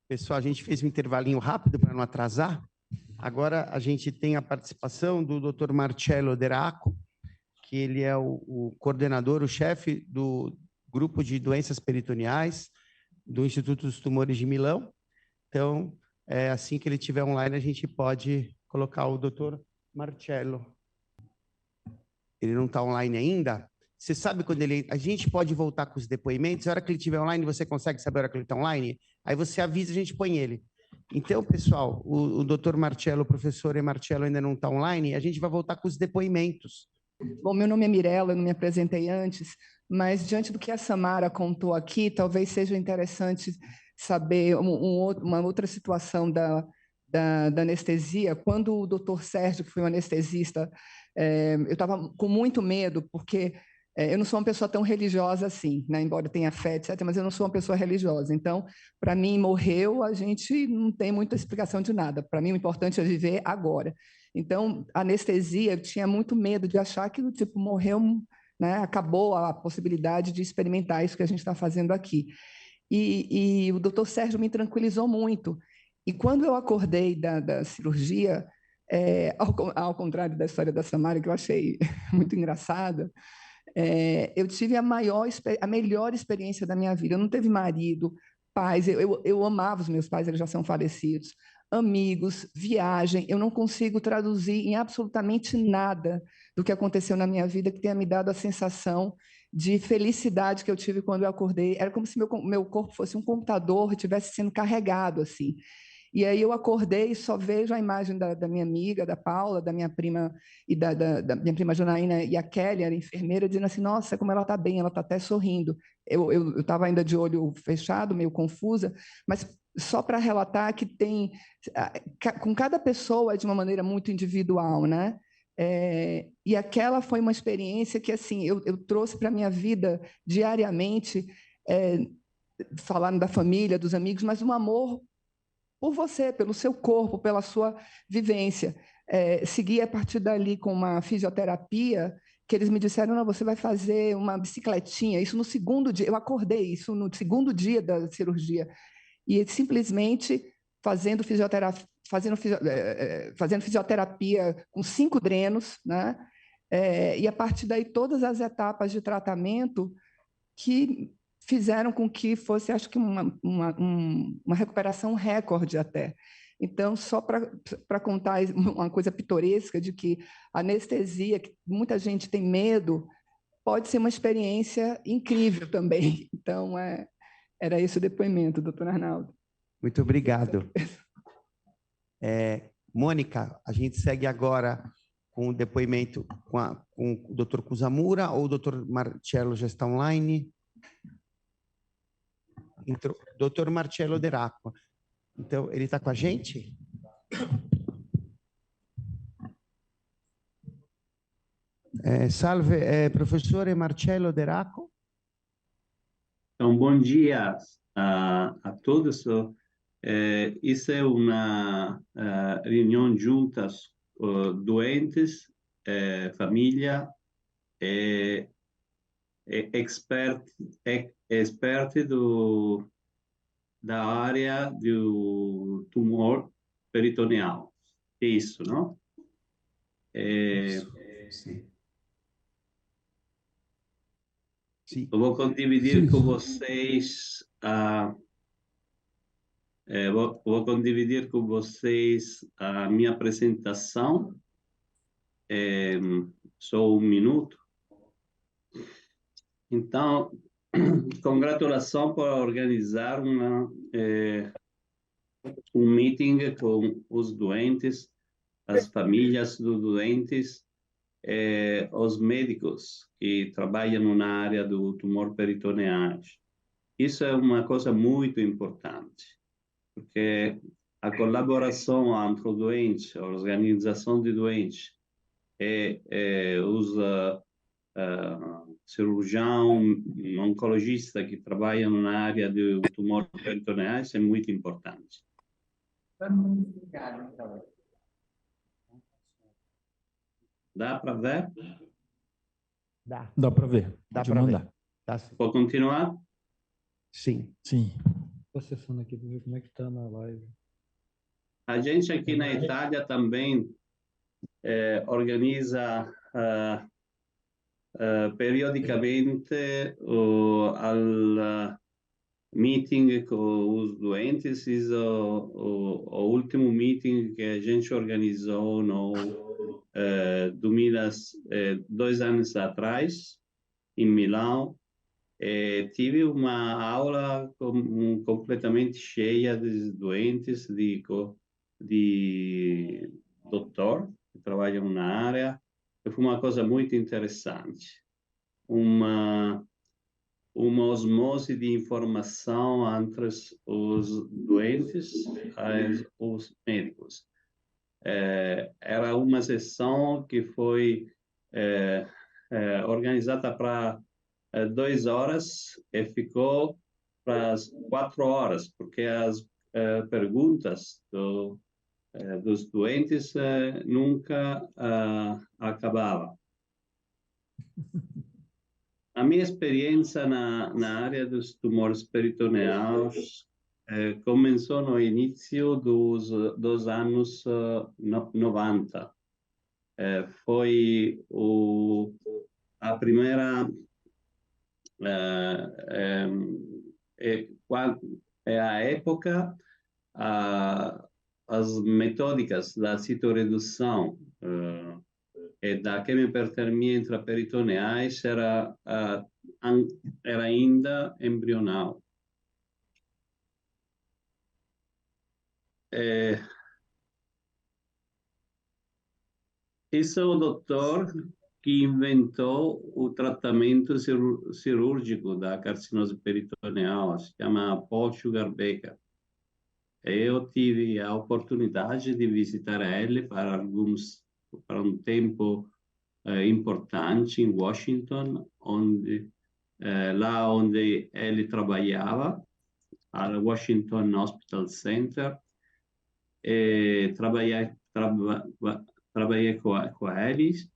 Pessoal, a gente fez um intervalinho rápido para não atrasar. Agora a gente tem a participação do Dr. Marcello Deraco, que ele é o coordenador, o chefe do grupo de doenças peritoneais do Instituto dos Tumores de Milão. Então, assim que ele estiver online, a gente pode colocar o Dr. Marcello. Ele não está online ainda? Você sabe quando ele... A gente pode voltar com os depoimentos, a hora que ele estiver online, você consegue saber a hora que ele está online? Aí você avisa e a gente põe ele. Então, pessoal, o Dr. Marcello, o professor Marcello ainda não está online, a gente vai voltar com os depoimentos. Bom, meu nome é Mirella, eu não me apresentei antes, mas diante do que a Samara contou aqui, talvez seja interessante saber uma outra situação da anestesia. Quando o doutor Sérgio, que foi um anestesista, eu estava com muito medo, porque eu não sou uma pessoa tão religiosa assim, né? Embora tenha fé, etc., mas eu não sou uma pessoa religiosa. Então, para mim, morreu, a gente não tem muita explicação de nada. Para mim, o importante é viver agora. Então, anestesia, eu tinha muito medo de achar que, tipo, morreu, né? Acabou a possibilidade de experimentar isso que a gente está fazendo aqui. E o doutor Sérgio me tranquilizou muito. E quando eu acordei da cirurgia, ao contrário da história da Samara, que eu achei muito engraçada, eu tive a melhor experiência da minha vida. Eu não teve marido, pais, eu amava os meus pais, eles já são falecidos, amigos, viagem. Eu não consigo traduzir em absolutamente nada do que aconteceu na minha vida que tenha me dado a sensação de felicidade que eu tive quando eu acordei. Era como se meu corpo fosse um computador e estivesse sendo carregado, assim. E aí eu acordei e só vejo a imagem da minha amiga, da Paula, da minha prima e da minha prima Janaína e a Kelly, a enfermeira, dizendo assim, nossa, como ela está bem, ela está até sorrindo. Eu estava ainda de olho fechado, meio confusa, mas só para relatar que tem, com cada pessoa é de uma maneira muito individual, né? E aquela foi uma experiência que assim eu trouxe para a minha vida diariamente, falando da família, dos amigos, mas um amor por você, pelo seu corpo, pela sua vivência. Segui a partir dali com uma fisioterapia, que eles me disseram, não, você vai fazer uma bicicletinha, isso no segundo dia, eu acordei isso no segundo dia da cirurgia, e simplesmente fazendo fisioterapia com 5 drenos, né? E a partir daí todas as etapas de tratamento que fizeram com que fosse, acho que, uma recuperação recorde até. Então, só para contar uma coisa pitoresca de que a anestesia, que muita gente tem medo, pode ser uma experiência incrível também. Então, era esse o depoimento, doutor Arnaldo. Muito obrigado. Mônica, a gente segue agora com o depoimento com o doutor Kuzamura ou o doutor Marcello já está online? Doutor Marcello Deraco. Então, ele está com a gente? Salve, professor Marcello Deraco. Então, bom dia a todos. Isso é uma reunião juntas, doentes, família, expert da área do tumor peritoneal. É isso, não? Sim. Eu vou condividir com vocês vou condividir com vocês a minha apresentação. Só um minuto. Então, congratulação por organizar um meeting com os doentes, as famílias dos doentes, os médicos que trabalham na área do tumor peritoneal. Isso é uma coisa muito importante, porque a colaboração entre o doente, a organização de doentes, os cirurgião, oncologista que trabalham na área do tumor peritoneal é muito importante. Dá para ver? Dá para ver. Dá para ver. Vou continuar? Sim. Sim. acessando aqui para ver como é que está na live. A gente aqui na Itália também organiza periodicamente al meeting com os doentes. Isso o último meeting que a gente organizou no 2 anos atrás, em Milão. Tive uma aula completamente cheia de doentes, de doutor que trabalham na área. Foi uma coisa muito interessante. Uma osmose de informação entre os doentes e os médicos. Era uma sessão que foi organizada para 2 horas e ficou para as 4 horas, porque as perguntas dos doentes nunca acabavam. A minha experiência na área dos tumores peritoneais começou no início dos anos 90. Foi a primeira a época as metódicas da citoredução e da quimiopertermia intraperitoneais era ainda embrional. Esse é o doutor que inventou o tratamento cirúrgico da carcinose peritoneal, se chama Paul Sugar-Baker. Eu tive a oportunidade de visitar ele para um tempo importante em Washington, lá onde ele trabalhava, ao Washington Hospital Center, e trabalhei com eles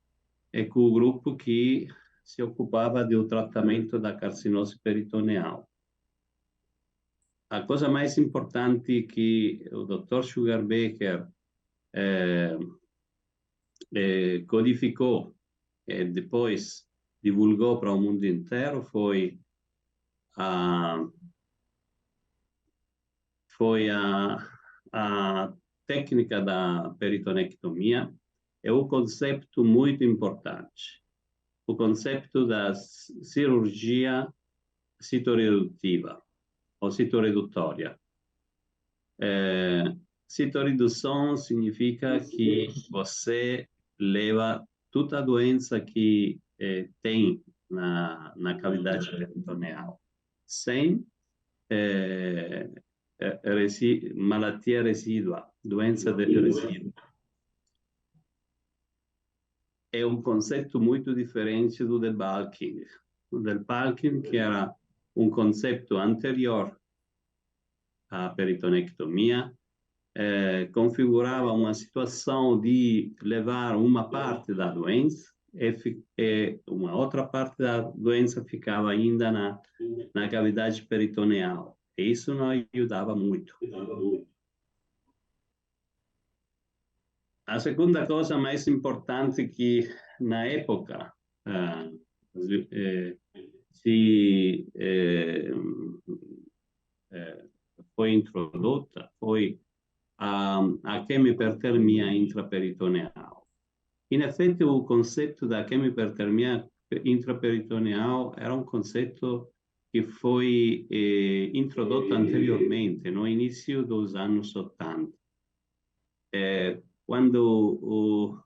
e com o grupo que se ocupava do tratamento da carcinose peritoneal. A coisa mais importante que o Dr. Sugar-Baker codificou e depois divulgou para o mundo inteiro foi a técnica da peritonectomia. É um conceito muito importante. O conceito da cirurgia citoredutiva ou citoredutória. Citoredução significa que você leva toda a doença que tem na cavidade peritoneal, sem malattia residua, doença de resíduo. É um conceito muito diferente do debulking. O debulking, que era um conceito anterior à peritonectomia, configurava uma situação de levar uma parte da doença e uma outra parte da doença ficava ainda na cavidade peritoneal. E isso não ajudava muito. A segunda coisa mais importante que na época foi introdotta foi a quimiopertermia intraperitoneal. In effetti, o conceito da quimiopertermia intraperitoneal era um conceito que foi introdotto anteriormente, no início dos anos 80. Quando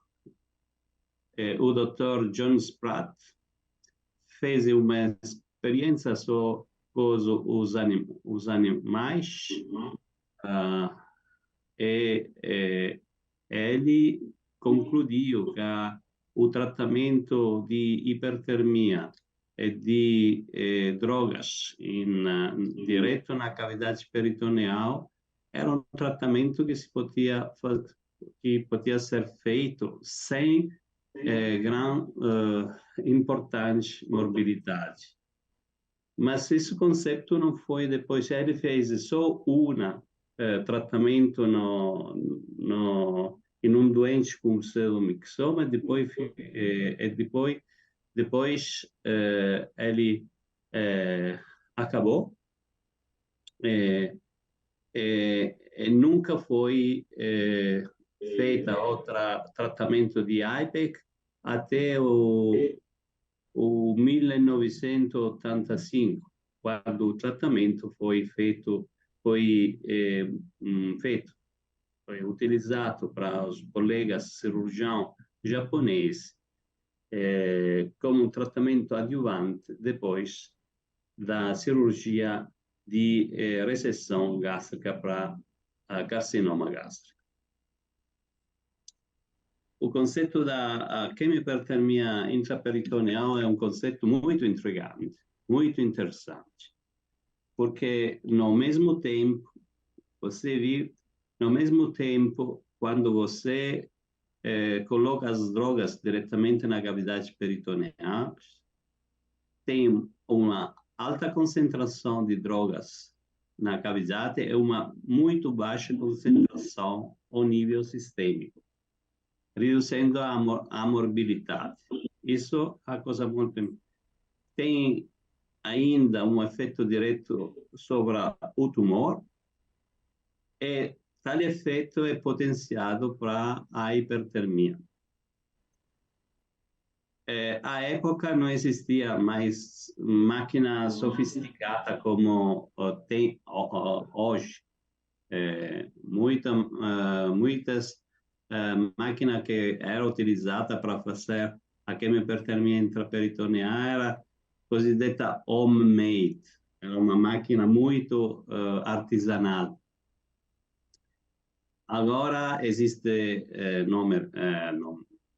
o Dr. John Spratt fez uma experiência com os animais, ele concluiu que o tratamento de hipertermia e de drogas direto na cavidade peritoneal era um tratamento que podia ser feito sem grande importante morbidade. Mas esse conceito não foi depois. Ele fez só tratamento em um doente com pseudomixoma, depois ele acabou. E nunca foi feita outro tratamento de IPEC até o 1985, quando o tratamento foi utilizado para os colegas cirurgiões japoneses como um tratamento adjuvante depois da cirurgia de reseção gástrica para carcinoma gástrico. O conceito da quimiohipertermia intraperitoneal é um conceito muito intrigante, muito interessante, porque no mesmo tempo, quando você coloca as drogas diretamente na cavidade peritoneal, tem uma alta concentração de drogas na cavidade e uma muito baixa concentração ao nível sistêmico, reduzindo a morbilidade. Isso é uma coisa muito... Tem ainda um efeito direto sobre o tumor, e tal efeito é potenciado para a hipertermia. À época não existia mais máquina sofisticada como tem hoje. Muitas máquinas que eram utilizadas para fazer a quimiohipertermia intraperitoneal era cosiddetta homemade, era uma máquina muito artesanal. Agora existe no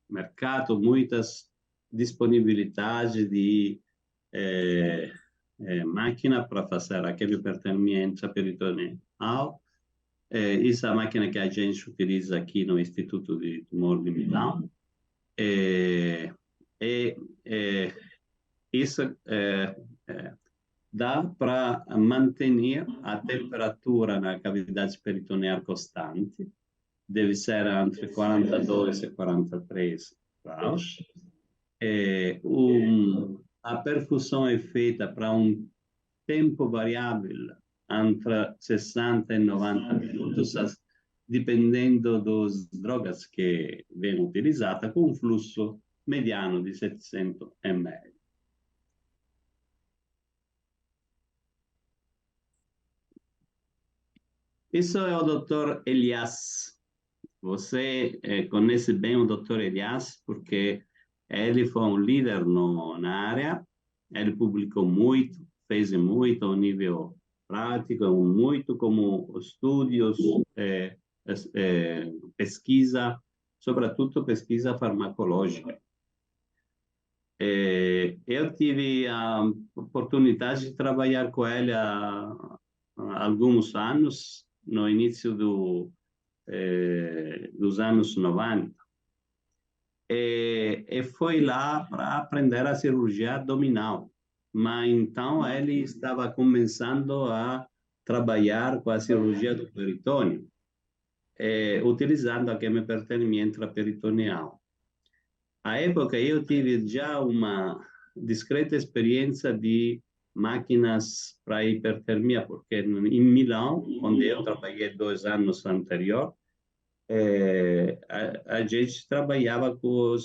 mercado muitas disponibilidade de máquina para fazer a quimiohipertermia intraperitoneal. Essa máquina que a gente utiliza aqui no Instituto de Tumor de Milão. Isso dá para manter a temperatura na cavidade peritoneal constante, deve ser entre 42 e 43 graus. A perfusão é feita para um tempo variável, entre 60 e 90 minutos, dependendo das drogas que vêm utilizadas, com um fluxo mediano de 700 ml. Isso é o Dr. Elias. Você conhece bem o Dr. Elias porque ele foi um líder na área, ele publicou muito, fez muito ao nível prático, muito como estudos, pesquisa, sobretudo pesquisa farmacológica. Eu tive a oportunidade de trabalhar com ele há alguns anos, no início dos anos 90. E foi lá para aprender a cirurgia abdominal. Mas então ele estava começando a trabalhar com a cirurgia do peritônio, utilizando a quimiohipertermia intraperitoneal. À época eu tive já uma discreta experiência de máquinas para hipertermia, porque em Milão, onde eu trabalhei 2 anos anterior, a gente trabalhava com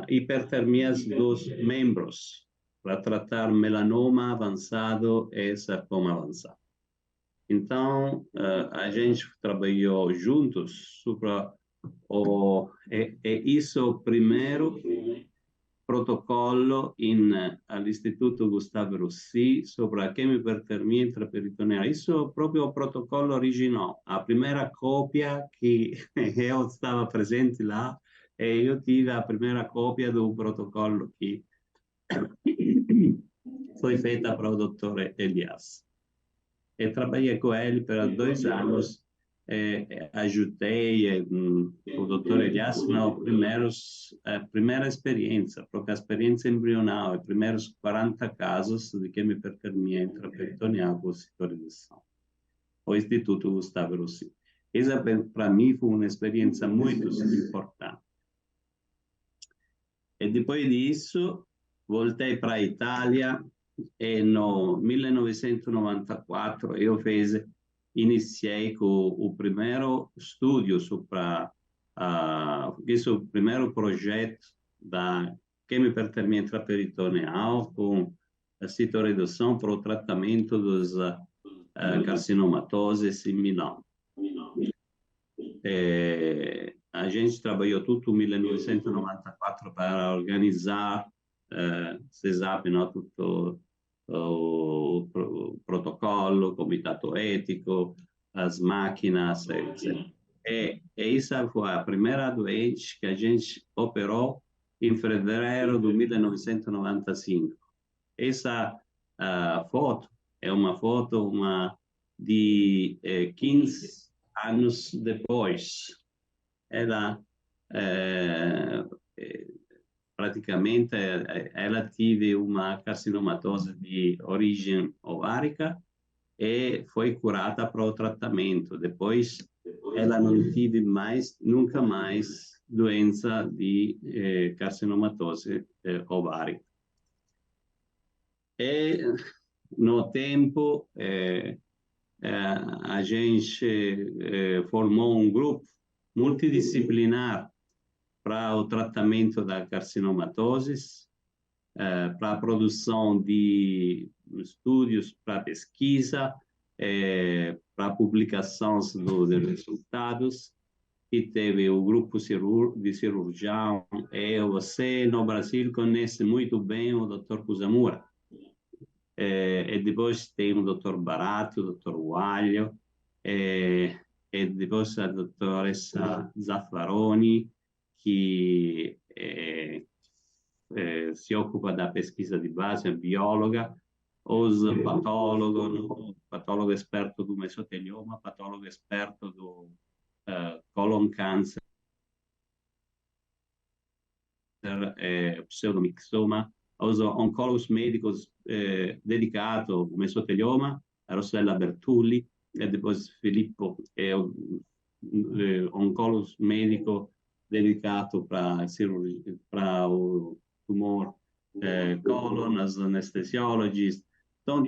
hipertermias dos membros para tratar melanoma avançado e sarcoma avançado. Então, a gente trabalhou juntos sobre isso primeiro protocolo all'Istituto Gustavo Roussy sobre a quimiohipertermia intraperitoneal. Isso é o próprio protocolo original. A primeira cópia que eu estava presente lá, e eu tive a primeira cópia do protocolo que foi feita para o Dr. Elias. E trabalhei com ele por 2 anos ajudei o doutor Elias na primeira experiência, porque a experiência embrional, os primeiros 40 casos de quimioperitoneia intraperitoneal com citorização, o Instituto Gustavo Roussy. Essa, para mim, foi uma experiência muito importante. E depois disso, voltei para a Itália e no 1994 eu iniciei com o primeiro studio sobre o primeiro projeto da quimioperitoneia intraperitoneal com a citoredução para o tratamento dos carcinomatoses em Milão. A gente trabalhou tudo em 1994 para organizar, vocês sabem, não, tutto o protocolo, o comitato ético, as máquinas, etc. E essa foi a primeira doente que a gente operou em fevereiro de 1995. Essa foto é uma foto de 15 anos depois. Ela praticamente ela teve uma carcinomatose de origem ovárica e foi curada para o tratamento. Depois ela não teve nunca mais doença de carcinomatose ovárica. E no tempo a gente formou um grupo multidisciplinar para o tratamento da carcinomatose, para a produção de estudos para pesquisa, para publicação dos resultados, e teve o grupo de cirurgião, e você no Brasil conhece muito bem o Dr. Cusamura. E depois tem o Dr. Barato, o Dr. Waglio, e depois a doutoressa Zaffaroni, que si occupa da pesquisa di base, è biologa, os patologo esperto do mesotelioma, patologo esperto do colon cancer, pseudomixoma, os oncólogos médicos dedicados ao mesotelioma, a Rossella Bertulli, e depois Filippo é oncólogo médico dedicado para o tumor colon, as anestesiologistas. Então,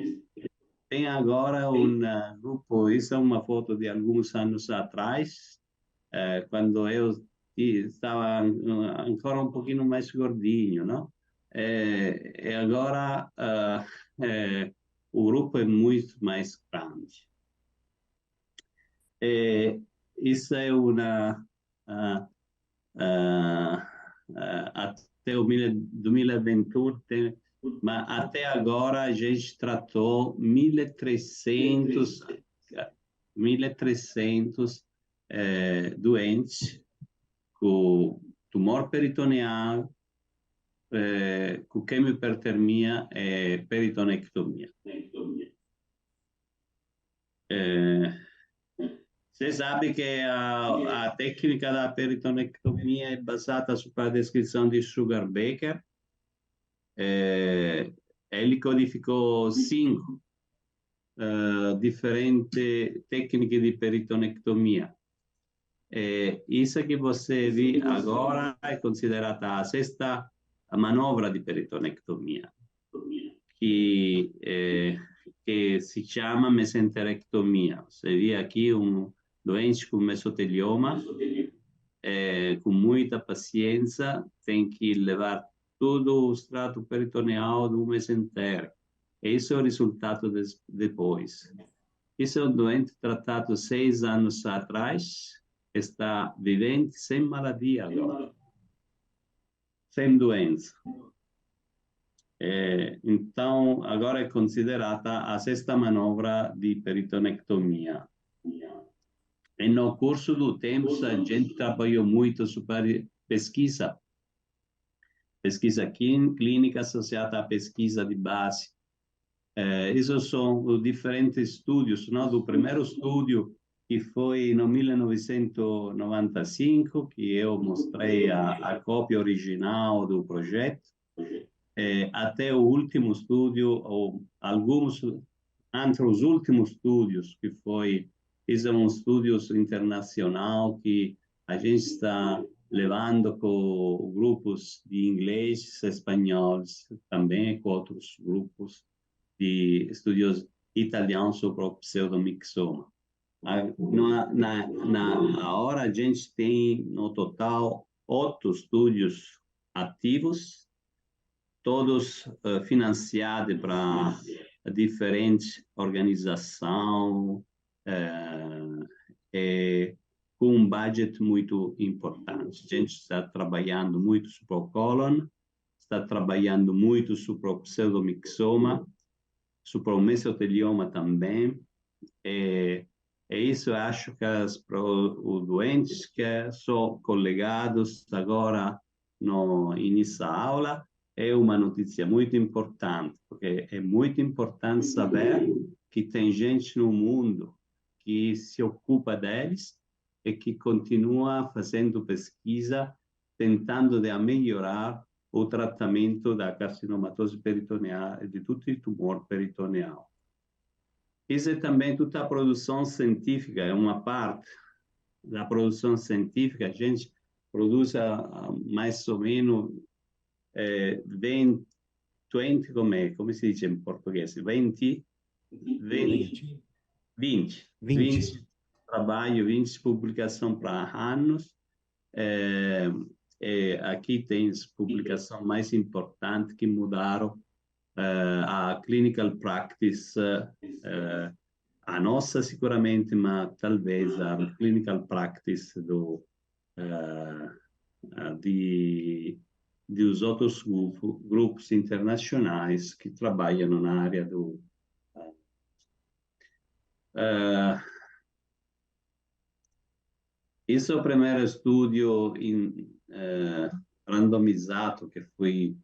tem agora um grupo, isso é uma foto de alguns anos atrás, quando eu estava ancora um pouquinho mais gordinho, não? E agora o grupo é muito mais grande. Isso é uma até o 2021, mas até agora a gente tratou 1.300 doentes com tumor peritoneal, com quimioperitoneia e peritonectomia. Você sabe que a técnica da peritonectomia é baseada sobre a descrição de Sugar Baker. Ele codificou 5 differenti tecniche di peritonectomia. Isso que você vê agora é considerata a sexta manovra di peritonectomia, que si chiama mesenterectomia. Você vê aqui doente com mesotelioma, com muita paciência, tem que levar todo o extrato peritoneal do mesentérico. Esse é o resultado depois. Esse é um doente tratado 6 anos atrás, está vivente sem maladia agora, sem doença. Então, agora é considerada a sexta manovra de peritonectomia. E no curso do tempo, a gente trabalhou muito sobre pesquisa clínica associada à pesquisa de base. Esses são os diferentes estudos, não? Do primeiro estudo que foi no 1995 que eu mostrei a cópia original do projeto, até o último estúdio, ou alguns, entre os últimos estúdios, que foi, fiz um estúdio internacional que a gente está levando com grupos de inglês, espanhóis, também com outros grupos de estúdios italianos sobre o pseudomixoma. Na hora, a gente tem, no total, 8 estúdios ativos, todos financiados para diferentes organizações, com um budget muito importante. A gente está trabalhando muito sobre o cólon, está trabalhando muito sobre o pseudomixoma, sobre o mesotelioma também. E isso eu acho que os doentes que são colegados agora no início da aula é uma notícia muito importante, porque é muito importante saber que tem gente no mundo que se ocupa deles e que continua fazendo pesquisa, tentando de melhorar o tratamento da carcinomatose peritoneal e de todo o tumor peritoneal. Isso é também toda a produção científica, é uma parte da produção científica. A gente produz mais ou menos 20, como se diz em português? 20 trabalhos, 20 publicações para anos. Aqui tem publicação mais importante que mudaram a clinical practice, a nossa seguramente, mas talvez a clinical practice dos outros grupos internacionais que trabalham na área do... esse é o primeiro estudo randomizado que foi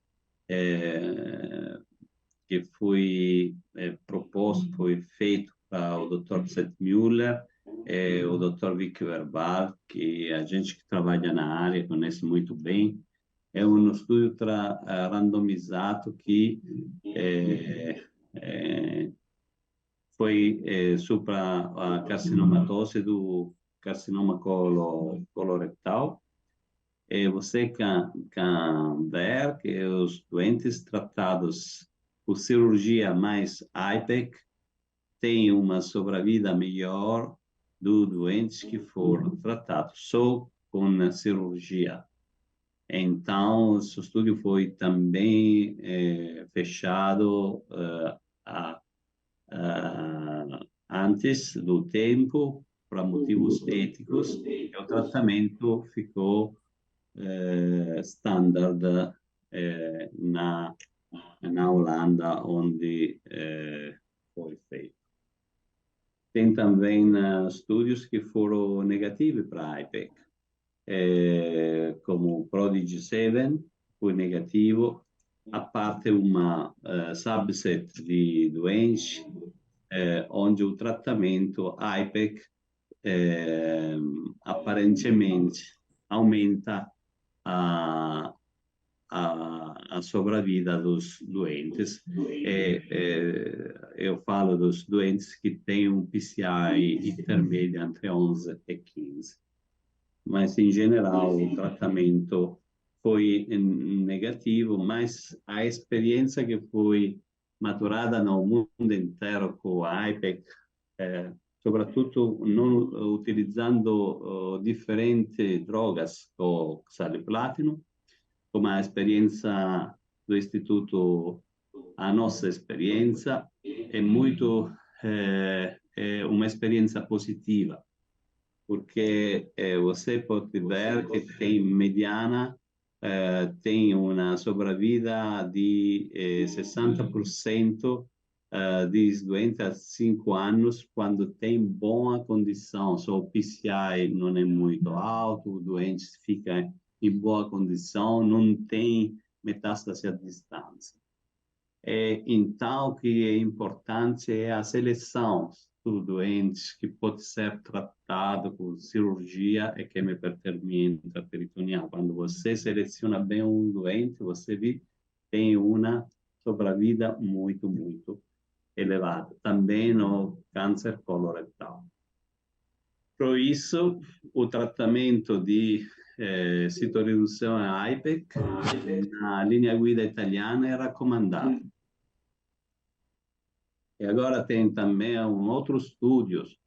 proposto, foi feito para o Dr. Seth Muller e o Dr. Vic Verbal, que a gente que trabalha na área conhece muito bem. É um estudo randomizado que foi sobre a carcinomatose do carcinoma colorectal. E você can ver que os doentes tratados por cirurgia mais IPEC têm uma sobrevida melhor dos doentes que foram tratados só com cirurgia. Então, esse estudo foi também fechado antes do tempo, para motivos éticos, e o tratamento ficou standard na Holanda, onde foi feito. Tem também estudos que foram negativos para a IPEC, como o Prodigy 7 foi negativo, a parte uma subset de doentes onde o tratamento IPEC aparentemente aumenta a sobrevida dos doentes. Eu falo dos doentes que têm um PCI intermédio entre 11 e 15. Mas, em geral, o tratamento foi negativo, mas a experiência que foi maturada no mundo inteiro com a IPEC, sobretudo não utilizando diferentes drogas, como oxaliplatina, como a experiência do Instituto, a nossa experiência é muito uma experiência positiva, porque você pode ver que tem mediana, tem uma sobrevida de 60% dos doentes a 5 anos, quando tem boa condição. Só o PCI não é muito alto, o doente fica em boa condição, não tem metástase à distância. Então, o que é importante é a seleção doentes que pode ser tratado com cirurgia e quimioterapia intraperitoneal. Quando você seleciona bem um doente, você tem uma sobrevida muito, muito elevada. Também no câncer coloretal. Por isso, o tratamento de citorreduzione IPEC na linha guida italiana é recomendado. E agora tem também outros estudos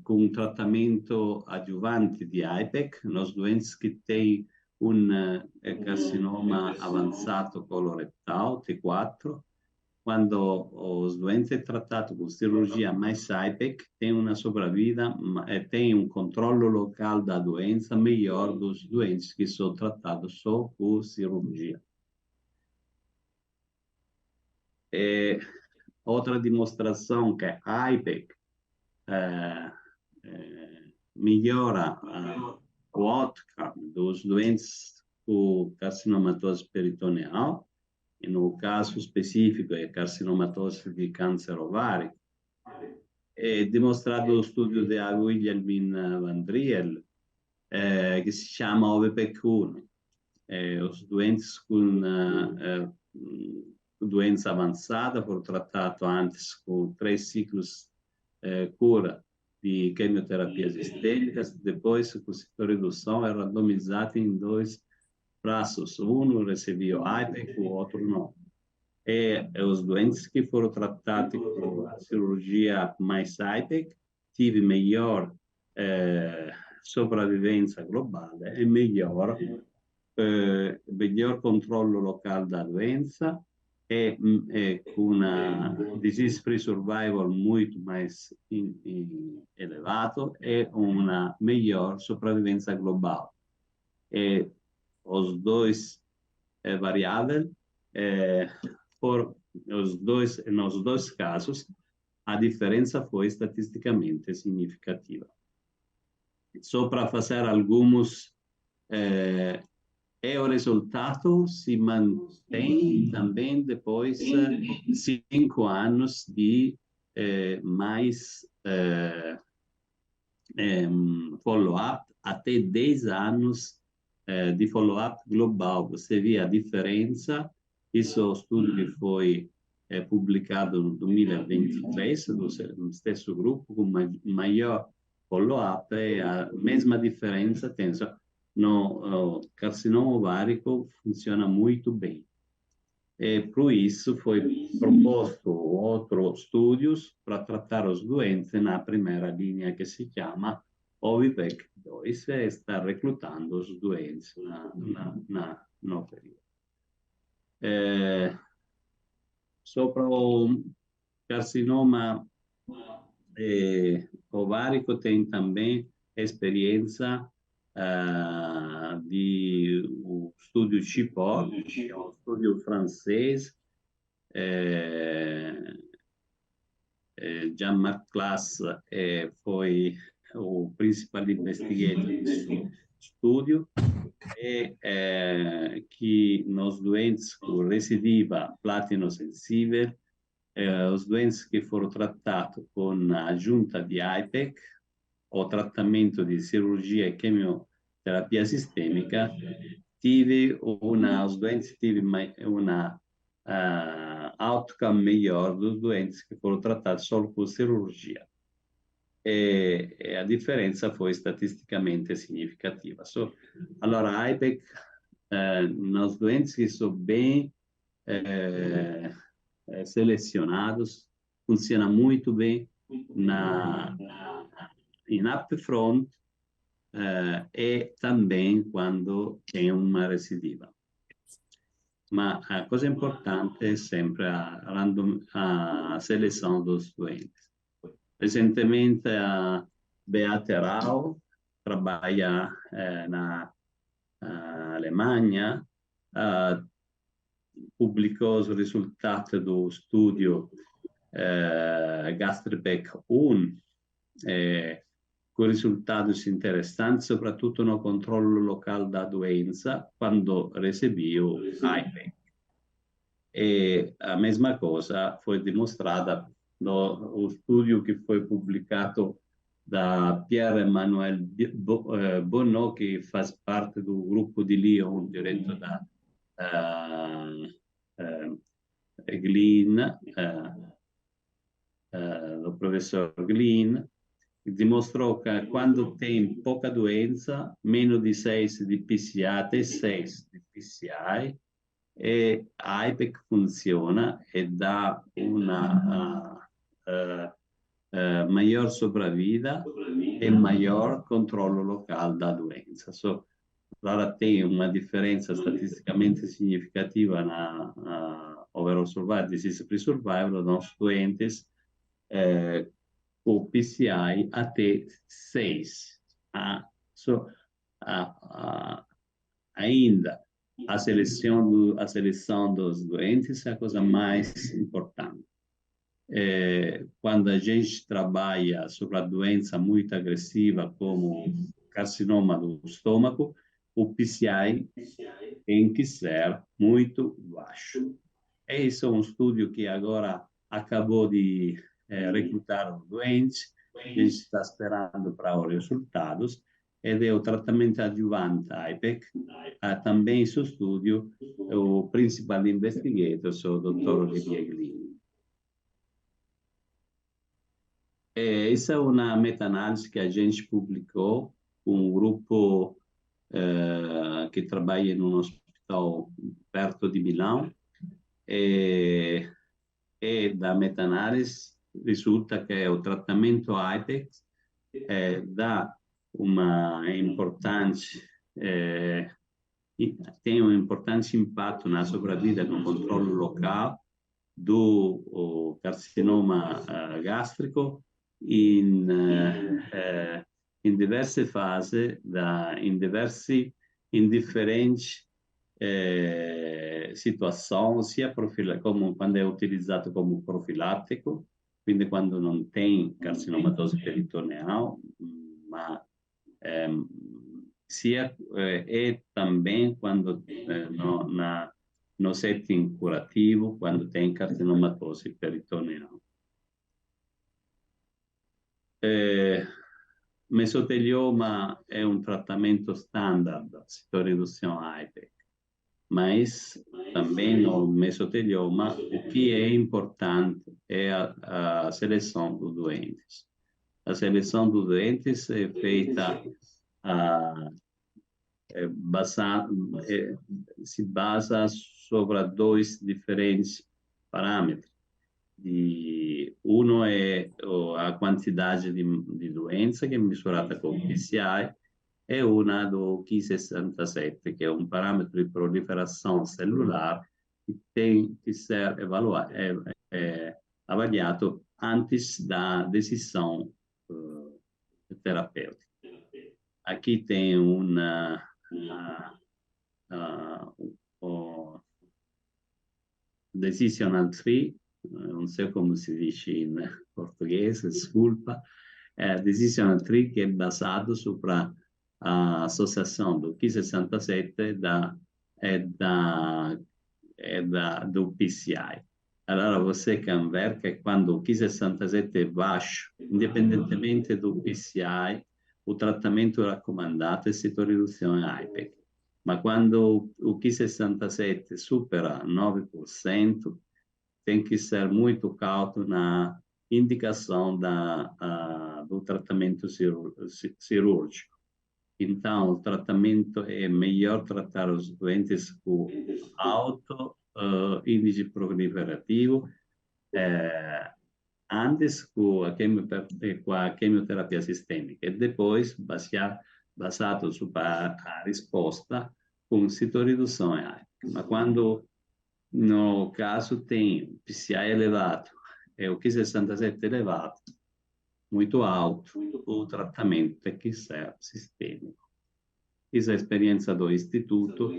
com tratamento adjuvante de IPEC nos doentes que têm carcinoma avançado coloretal, T4, quando os doentes tratados com cirurgia mais IPEC têm uma sobrevida, tem um controle local da doença melhor dos doentes que são tratados só com cirurgia. Outra demonstração que a IPEC melhora o outcome dos doentes com carcinomatose peritoneal, e no caso específico é carcinomatose de câncer ovárico. É demonstrado o estudo de Wilhelmine van Driel, que se chama OVPEC1. Os doentes com doença avançada foram tratados antes com 3 ciclos cura de quimioterapias sistêmicas, depois com citorredução é randomizado em 2 braços, um recebeu IPEC, o outro não. E os doentes que foram tratados com a cirurgia mais IPEC tiveram melhor sobrevivência global e melhor controle local da doença e com uma disease-free survival muito mais elevado e uma melhor sobrevivência global. E os dois variáveis, nos dois casos, a diferença foi estatisticamente significativa. Só para fazer alguns, o resultado se mantém também depois 5 anos de mais follow-up, até 10 anos de follow-up global. Você vê a diferença. Isso é o estudo que foi publicado em 2023, do stesso grupo, com maior follow-up, e a mesma diferença tem. No carcinoma ovárico funciona muito bem. E por isso foi proposto outros estudos para tratar os doentes na primeira linha, que se chama OVPEC2, e está recrutando os doentes no período. Sobre o carcinoma ovárico tem também experiência de o estúdio CHIPOR, que é um estúdio francês. Jean-Marc Claes foi o principal investigador desse estúdio, que nos doentes com recidiva platino-sensível, os doentes que foram tratados com a junta de IPEC, o tratamento de cirurgia e quimioterapia sistêmica, os doentes tiveram uma outcome melhor dos doentes que foram tratados só com cirurgia. E a diferença foi estatisticamente significativa. Allora, a IPEC, nos doentes que são bem selecionados, funciona muito bem em upfront e também quando tem uma recidiva. Mas a coisa importante é sempre a seleção dos doentes. Recentemente, a Beate Rau trabalha na Alemanha, publicou os resultados do estudo GastriPEC-1, com resultados interessantes, sobretudo no controle local da doença, quando recebeu IPEC. E a mesma coisa foi demonstrada o studio che fu pubblicato da Pierre-Emmanuel Bonneau, che fa parte del gruppo di Lyon, diretto da Glynn, il professor Glynn, dimostrò che quando tem poca doenza, meno di 6 di PCI, T6 di PCI, e IPEC funziona e dà una maggior sopravvida e maggior controllo locale da doenza. Allora tem una differenza statisticamente significativa na overall survival, disease free survival, nos doentes com PCI até 6. Ainda a seleção dos doentes é a coisa mais importante. Quando a gente trabalha sobre a doença muito agressiva, como carcinoma do estômago, o PCI tem que ser muito baixo. Esse é um estudo que agora acabou de recrutar os doentes, a gente está esperando para os resultados, ed è o tratamento adjuvante IPEC. Também seu estudo, o principal investigator, o Dr. Olivier Glynn. Essa é uma meta-análise que a gente publicou com um grupo que trabalha em um hospital perto de Milão. E da meta-análise risulta che o tratamento IPEC dà uma importante tem um importante impacto na sopravvida no controllo locale do carcinoma gastrico in diverse fasi, in differenti situazioni, sia come quando è utilizzato come profilattico, quindi quando non tem carcinomatosi peritoneal, ma sia e também quando no setting curativo, quando tem carcinomatosi peritoneal. Mesotelioma è un trattamento standard, citoreduzione IPEC, mas também no mesotelioma o que é importante é a seleção dos doentes. A seleção dos doentes é feita se basa sobre dois diferentes parâmetros. Uno è a quantità di doenza che è misurata con PCI e una do Ki67, che è un parametro di proliferazione cellulare che tem que ser avaliato antes da decisão terapêutica. Aqui tem uma decisional tree, non so come si dice in portoghese, desculpa, decisional tree che è basato sulla associação do Ki67 do PCI. Allora você can ver che quando o Ki67 è baixo, indipendentemente do PCI, o tratamento raccomandato è citoreduzione IPEC. Ma quando o Ki67 supera 9%, tem que ser muito cauto na indicação do tratamento cirúrgico. Então, o tratamento é melhor tratar os doentes com alto índice proliferativo antes com a quimioterapia sistêmica e depois basato sulla risposta com citoreduzione IPEC. Ma quando no caso tem PCI elevado e o Ki67 elevado, muito alto, o tratamento tem que ser sistêmico. Essa é a experiência do Instituto.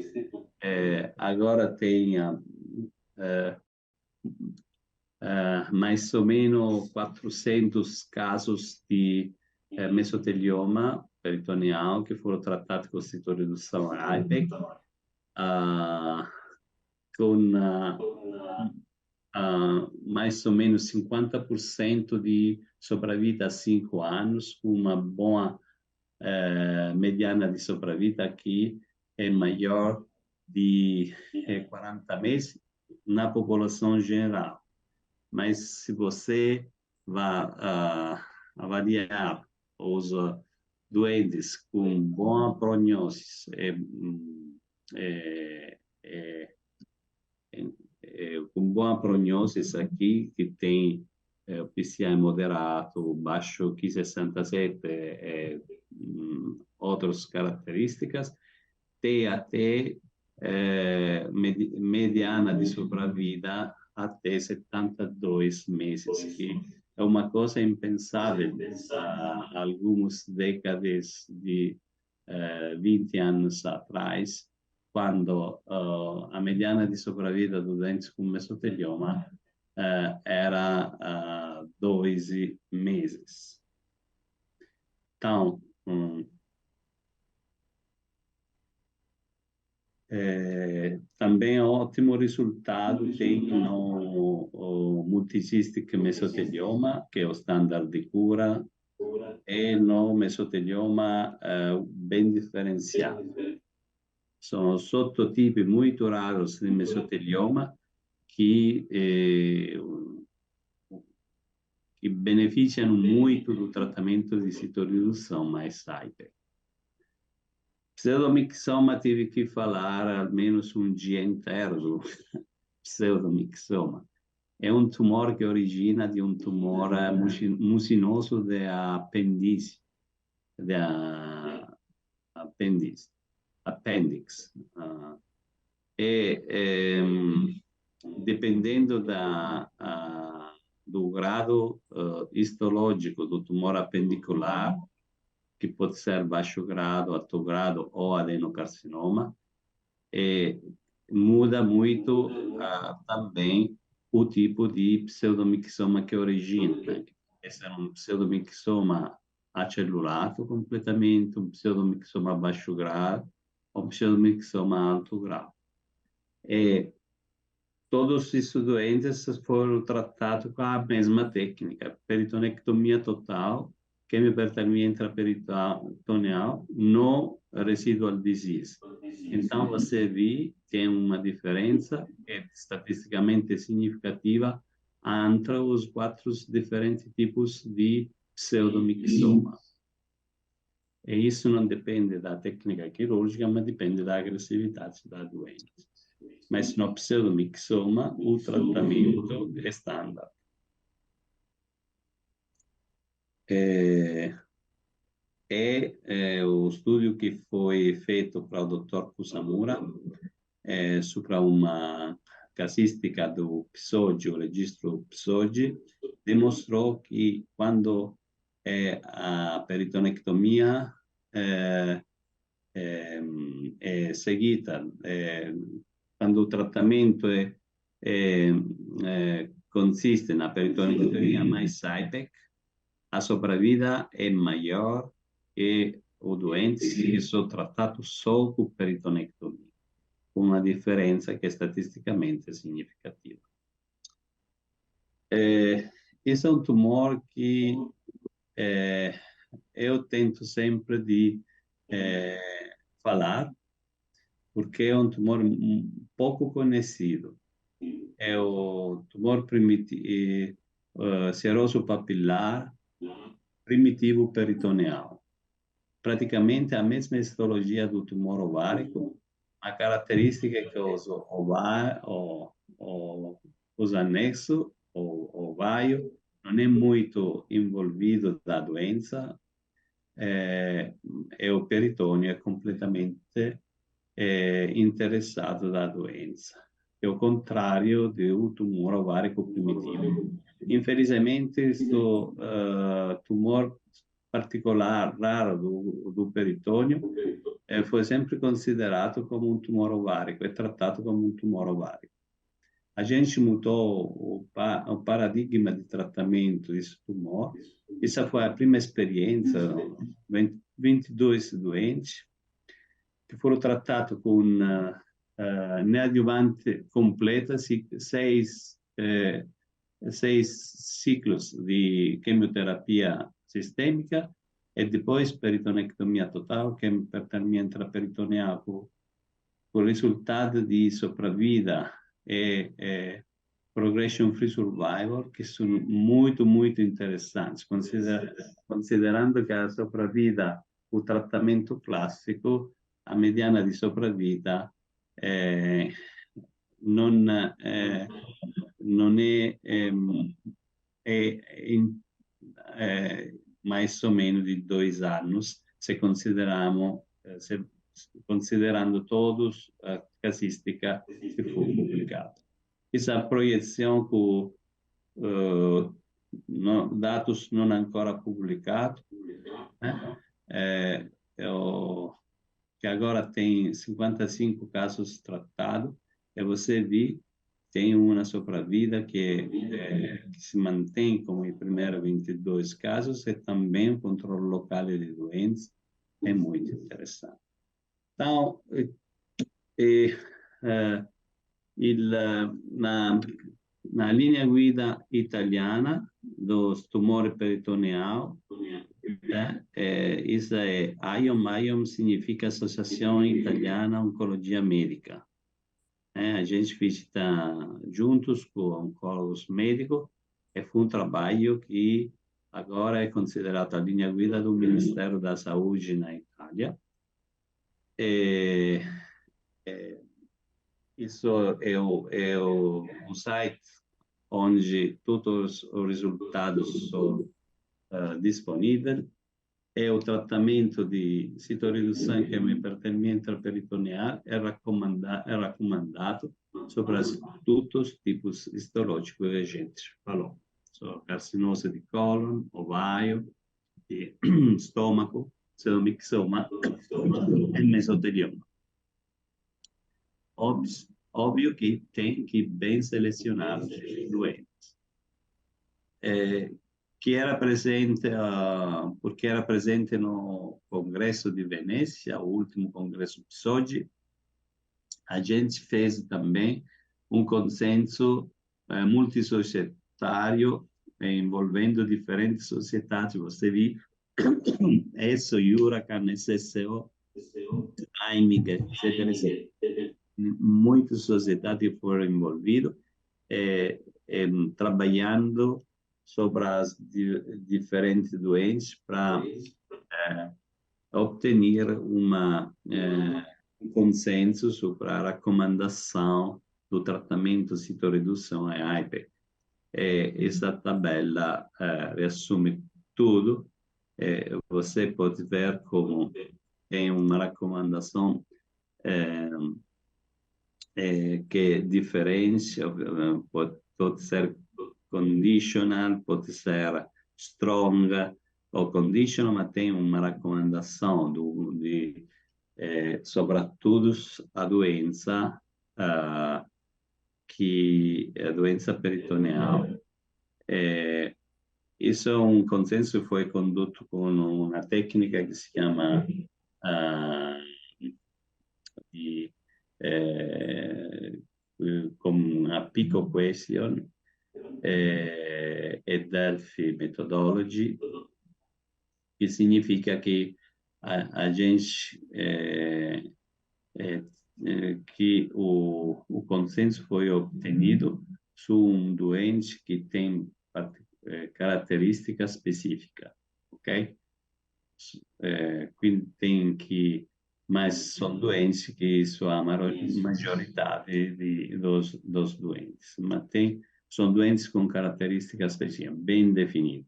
Agora tem mais ou menos 400 casos de mesotelioma peritoneal que foram tratados com mais ou menos 50% de sopravvita a 5 anos, uma boa mediana de sopravvita aqui é maior de 40 meses na população geral. Mas se você vai avaliar os doentes com boa prognose, com boa prognose aqui, que tem o PCI moderado, baixo Q67, outras características, tem até mediana de sobrevida até 72 meses, que é uma coisa impensável há algumas décadas de 20 anos atrás, quando a mediana de sobrevida dos doentes com mesotelioma era 12 meses. Então, também ótimo resultado tem no multicystic mesotelioma, que é o standard de cura, e no mesotelioma bem diferenciado. São sottotipos muito raros de mesotelioma que beneficiam muito do tratamento de citoredução mais CyPEC. Pseudomixoma tive que falar ao menos um dia inteiro do pseudomixoma. É um tumor que origina de um tumor mucinoso da apêndice, apêndice. Dependendo do grado histológico do tumor apendicular, que pode ser baixo grado, alto grado ou adenocarcinoma, muda muito também o tipo de pseudomixoma que origina. Né? Esse é um pseudomixoma acelulato completamente, um pseudomixoma baixo grado, ou um pseudomixoma alto grado. Todos esses doentes foram tratados com a mesma técnica, peritonectomia total, quimioperitoneia intraperitoneal, no residual disease. Então, você vê, tem uma diferença estatisticamente significativa entre os 4 diferentes tipos de pseudomixoma. E isso não depende da técnica quirúrgica, mas depende da agressividade da doença. Mas no pseudomixoma, o tratamento é standard. O estudo que foi feito para o Dr. Kusamura sobre uma casística do PSOGI, o registro PSOGI, demonstrou que quando a peritonectomia é seguida, quando o tratamento consiste na peritonectomia mais CyPEC, a sobrevida é maior que o doente que é tratado só com peritonectomia, com uma diferença que é estatisticamente significativa. Esse é um tumor que eu tento sempre de falar, porque é um tumor pouco conhecido. É o tumor seroso papilar primitivo peritoneal. Praticamente a mesma histologia do tumor ovárico, a característica é que os anexos, o ovário, não é muito envolvido da doença, o peritônio é completamente interessado da doença. É o contrário do tumor ovárico primitivo. Infelizmente, este tumor particular, raro do peritônio, foi sempre considerado como um tumor ovárico, é tratado como um tumor ovárico. A gente mudou o paradigma de tratamento desse tumor. Essa foi a primeira experiência, 22 doentes, que foram tratados com neoadjuvante completa, 6 6 ciclos de quimioterapia sistêmica e depois peritonectomia total, que é um peritoneal intraperitoneal, com resultado de sobrevida e progression-free survival, que são muito, muito interessantes, considerando que a sobrevida, o tratamento clássico, a mediana di sopravvita non è mais ou menos de 2 anos, se considerando todos a casística que foi publicada. Essa projeção com dados não ancora publicados, que agora tem 55 casos tratados, e você vê, tem uma sobrevida que se mantém como em primeiros 22 casos, e também o controle local de doentes é muito interessante. Então, na linha guida italiana dos tumores peritoneal, isso é AIOM significa Associação Italiana Oncologia Médica. A gente visita juntos com oncólogos médicos, e foi um trabalho que agora é considerado a linha guida do Ministério da Saúde na Itália. Isso é o site onde todos os resultados são disponíveis. É o tratamento de citoredução que é hipertermia intraperitoneal é recomendado sobretudo os tipos histológicos que a gente falou. Carcinose de cólon, ovário, de estômago, pseudomixoma e mesotelioma. Óbvio que tem que bem selecionar os doentes. Que era presente, porque era presente no Congresso de Venezia, o último Congresso PSOGI, a gente fez também um consenso multissocietário envolvendo diferentes sociedades. Você viu, ESSO, Huracan, SSO, AIMIC, etc. Muitas sociedades foram envolvidas, trabalhando sobre as diferentes doenças para obter um consenso sobre a recomendação do tratamento de citoredução e AIP. Essa tabela resume tudo. Você pode ver como tem uma recomendação que diferencia, pode ser conditional, pode ser strong ou conditional, mas tem uma recomendação sobretudo a doença que é a doença peritoneal. Isso é um consenso que foi condotto com uma técnica que se chama com a Pico Question e Delphi Methodology, que significa que a gente que o consenso foi obtenido su doente que tem características específicas, ok? Quindi tem que, mas são doentes que são a maioridade dos doentes, mas são doentes com características específicas, bem definidas.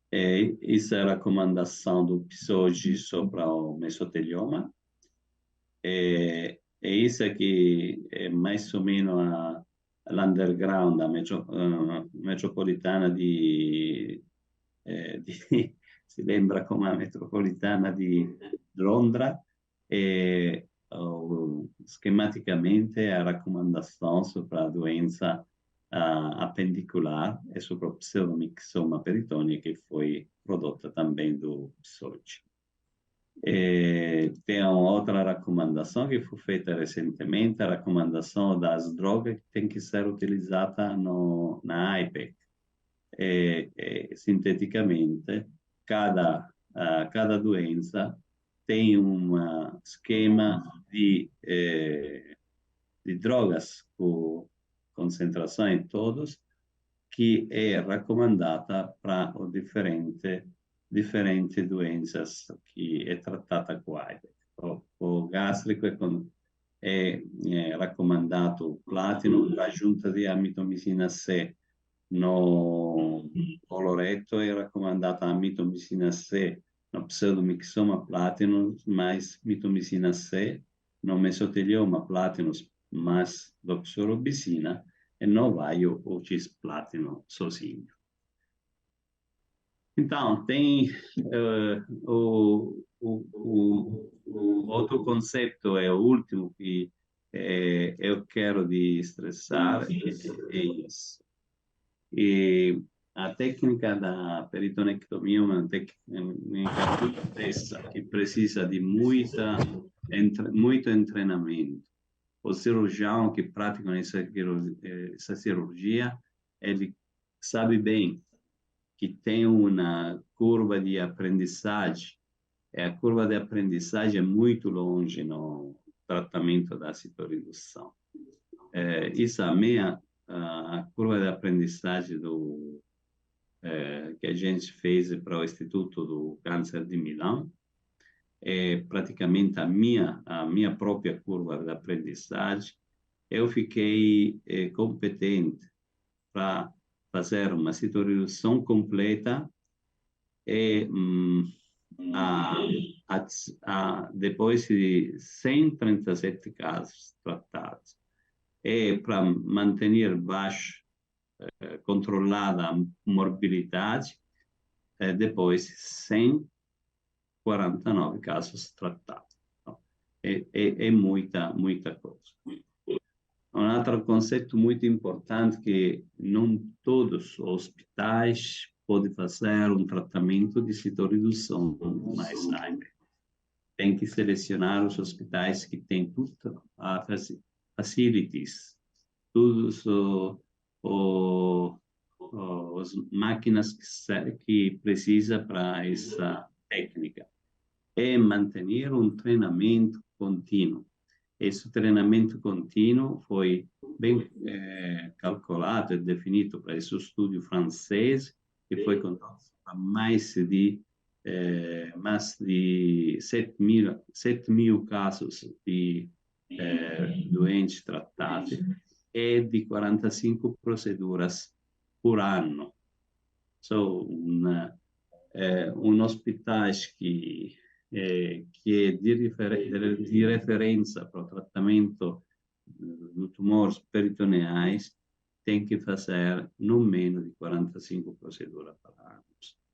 Essa é a recomendação do PSOGI sobre o mesotelioma. Isso aqui é mais ou menos l'underground, a metropolitana si lembra come a metropolitana di Londra, schematicamente a raccomandazione sopra la doenza appendicular e sopra il pseudomixoma peritoneo che foi prodotta também do PSOGI. Tem outra recomendação que foi feita recentemente, a recomendação das drogas que tem que ser utilizada na IPEC. Sinteticamente, cada doença tem um esquema de drogas com concentração em todos que é recomendada para differenti doenças que é tratada com AIDS. O gástrico è raccomandato platino, l'aggiunta di amitomicina C. No coloretto è raccomandata amitomicina C, no pseudomyxoma platinum mais mitomicina C, no mesotelioma platinum mais doxorubicina e no vaio o cisplatina sozinho. Então, tem o outro conceito, é o último que eu quero de estressar, é isso. E a técnica da peritonectomia é uma técnica complexa que precisa de muito treinamento. O cirurgião que pratica essa cirurgia, ele sabe bem que tem uma curva de aprendizagem. A curva de aprendizagem é muito longe no tratamento da citorredução. Isso a curva de aprendizagem que a gente fez para o Instituto do Câncer de Milão é praticamente a minha própria curva de aprendizagem. Eu fiquei competente para fazer uma citorredução completa e depois de 137 casos tratados. E para manter baixo, controlada a morbilidade, depois 149 casos tratados. É muita coisa. Um outro conceito muito importante que não todos os hospitais podem fazer um tratamento de citorredução mais rápido. Tem que selecionar os hospitais que têm tudo as facilities, todas as máquinas que precisa para essa técnica. É manter um treinamento contínuo. Esse treinamento contínuo foi bem calculado e definido para esse estudo francês, que foi conduzido para mais de 7.000 casos de doentes tratados e de 45 proceduras por ano. So, hospital que é de referência para o tratamento de tumores peritoneais tem que fazer no menos de 45 proceduras por ano.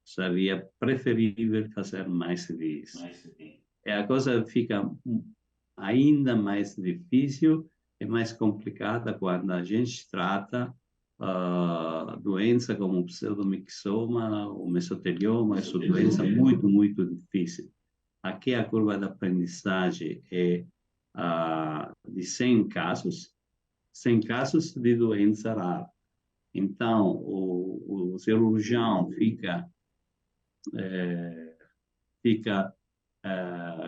Seria preferível fazer mais disso. E a coisa fica ainda mais difícil e mais complicada quando a gente trata doença como o pseudomyxoma, o mesotelioma, essa doença muito difícil. Aqui a curva de aprendizagem é de 100 casos de doença rara. Então, o cirurgião fica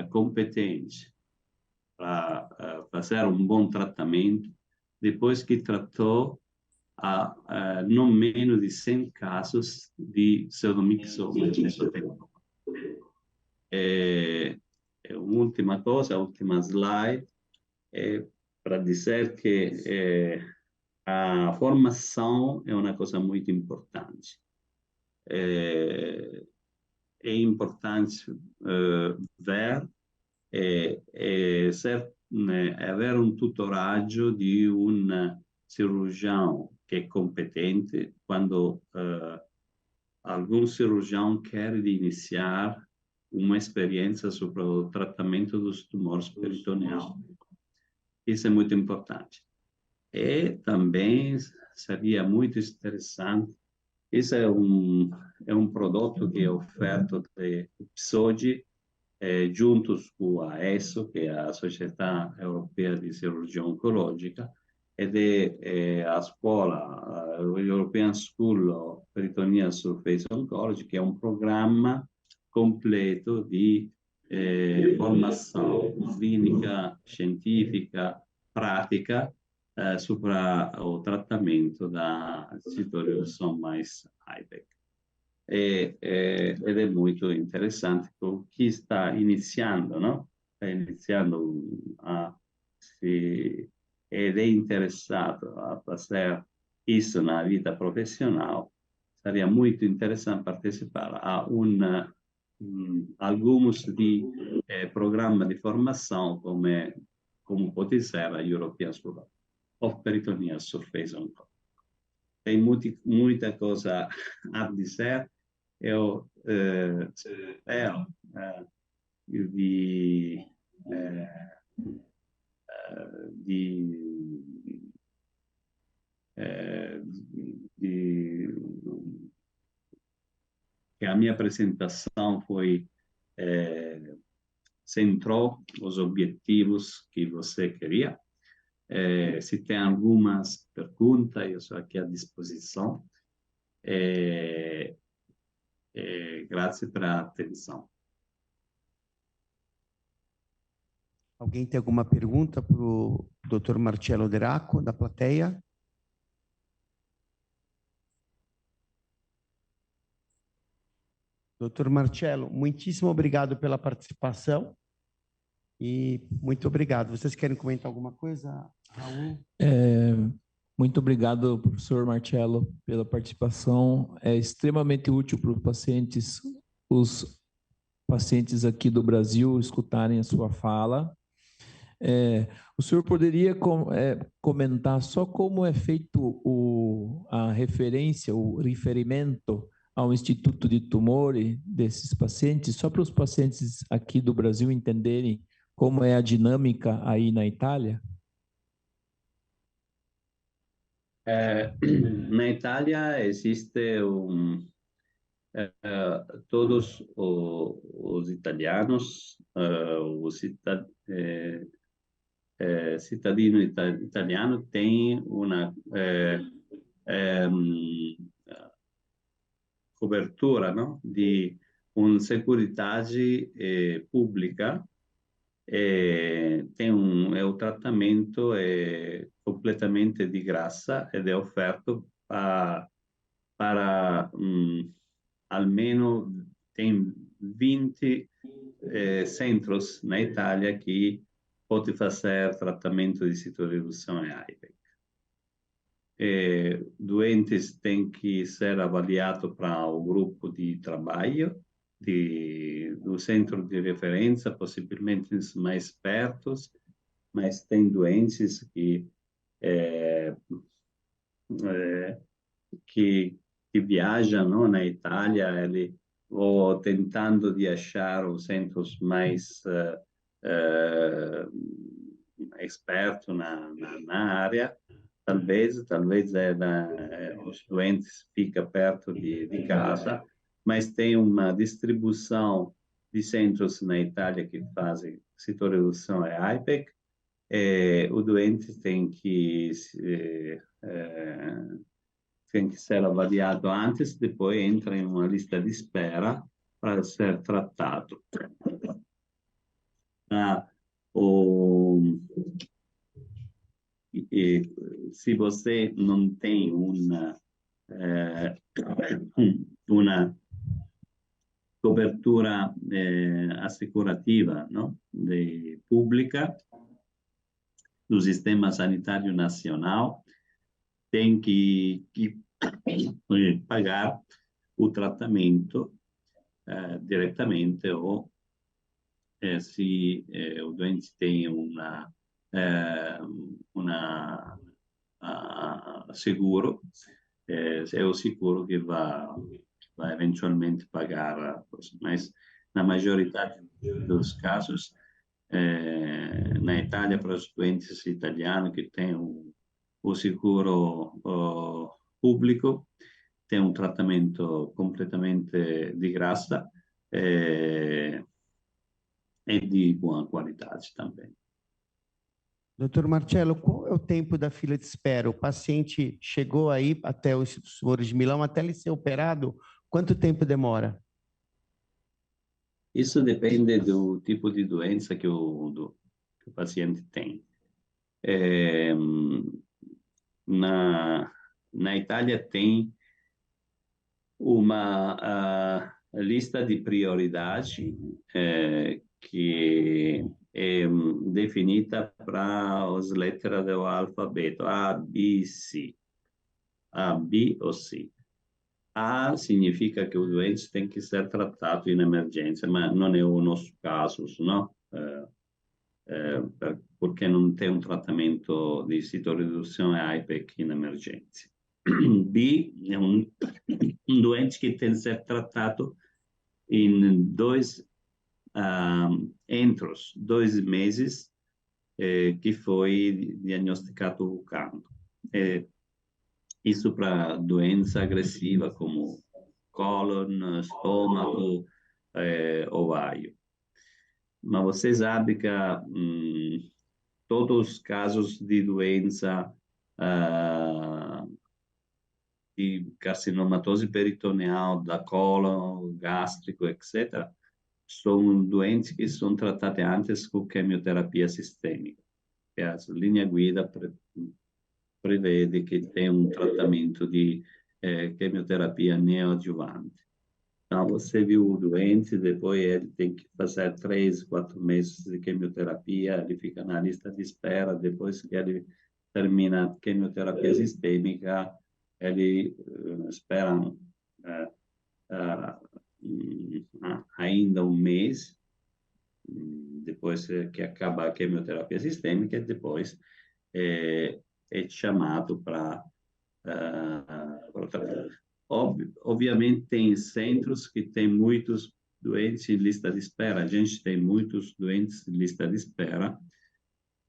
competente para fazer um bom tratamento depois que tratou no menos de 100 casos de pseudomyxoma mesotelioma. Última coisa, a última slide, para dizer que a formação é uma coisa muito importante. É importante ver haver um tutoraggio de um cirurgião que é competente quando algum cirurgião quer iniciar uma experiência sobre o tratamento dos tumores peritoneais. Isso é muito importante. E também seria muito interessante, esse é um produto que é oferto de Psoji, juntos com a ESSO, que é a Società Europea di Cirurgia Oncologica, ed è a scuola, European School of Peritoneal Surface Oncology, che è un programma completo di formazione clinica, scientifica, pratica sopra o trattamento da citorizzazione mais IPEC. Ed è molto interessante con chi sta iniziando, no? Sta iniziando ed è interessato a passare isso na vita profissional, sarebbe molto interessante partecipare a alguns di programma di formazione come può essere a European School of Peritoneal Surface Oncology. Tem muita coisa a dizer. Eu spero que a minha apresentação centrou os objetivos que você queria. Se tem algumas perguntas, eu estou aqui à disposição. Grazie pela atenção. Alguém tem alguma pergunta para o Dr. Marcello Deraco, da plateia? Dr. Marcello, muitíssimo obrigado pela participação e muito obrigado. Vocês querem comentar alguma coisa, Raul? Muito obrigado, professor Marcello, pela participação. É extremamente útil para os pacientes aqui do Brasil escutarem a sua fala. O senhor poderia comentar só como é feito a referência, o referimento ao Instituto de Tumores desses pacientes, só para os pacientes aqui do Brasil entenderem como é a dinâmica aí na Itália? Na Itália existe todos os italianos, os cidadino italiano têm uma cobertura, no? Di una seguridade pública. Tem o tratamento completamente di graça ed è offerto para almeno tem 20 centros na Itália que pode fazer tratamento de citoreduzione IPEC. Doentes têm que ser avaliados para o grupo de trabalho do centro de referência, possivelmente os mais pertos, mas tem doentes que viajam, no, na Itália, ou tentando de achar os centros mais expertos na área. Talvez os doentes ficam perto de casa, mas tem uma distribuição de centros na Itália que fazem citoredução IPEC. O doente tem que ser avaliado antes, depois entra em uma lista de espera para ser tratado. Se você não tem uma cobertura assicurativa, no? Pública do Sistema Sanitário Nacional, tem que pagar o tratamento diretamente, ou se o doente tem seguro, é o seguro que vai eventualmente pagar, mas na maioria dos casos, na Itália, para os doentes italianos que têm o seguro público, tem um tratamento completamente de graça, e de boa qualidade também. Doutor Marcello, qual é o tempo da fila de espera? O paciente chegou aí até o Instituto Moro de Milão, até ele ser operado, quanto tempo demora? Isso depende do tipo de doença que o paciente tem. Na Itália tem uma lista de prioridade que é definita para as letras do alfabeto A, B, C. A, B ou C. A significa que o doente tem que ser tratado em emergência, mas não é o nosso caso, não? Porque não tem um tratamento di citoreduzione AIPEC in emergenza. B é um doente que tem que ser tratado em entre os 2 meses que foi diagnosticado o cancro. Isso para doença agressiva como cólon, estômago, ovário. Mas você sabe que todos os casos de doença de carcinomatose peritoneal, da cólon, gástrico, etc., são doentes que são tratados antes com quimioterapia sistêmica. E a linha guida prevede que tem um tratamento de quimioterapia neoadjuvante. Então, você viu o doente, depois ele tem que fazer 3, 4 meses de quimioterapia, ele fica na lista de espera, depois que ele termina a quimioterapia sistêmica, ele espera ainda um mês, depois que acaba a quimioterapia sistêmica, depois é chamado para tratamento. Obviamente, tem centros que têm muitos doentes em lista de espera. A gente tem muitos doentes em lista de espera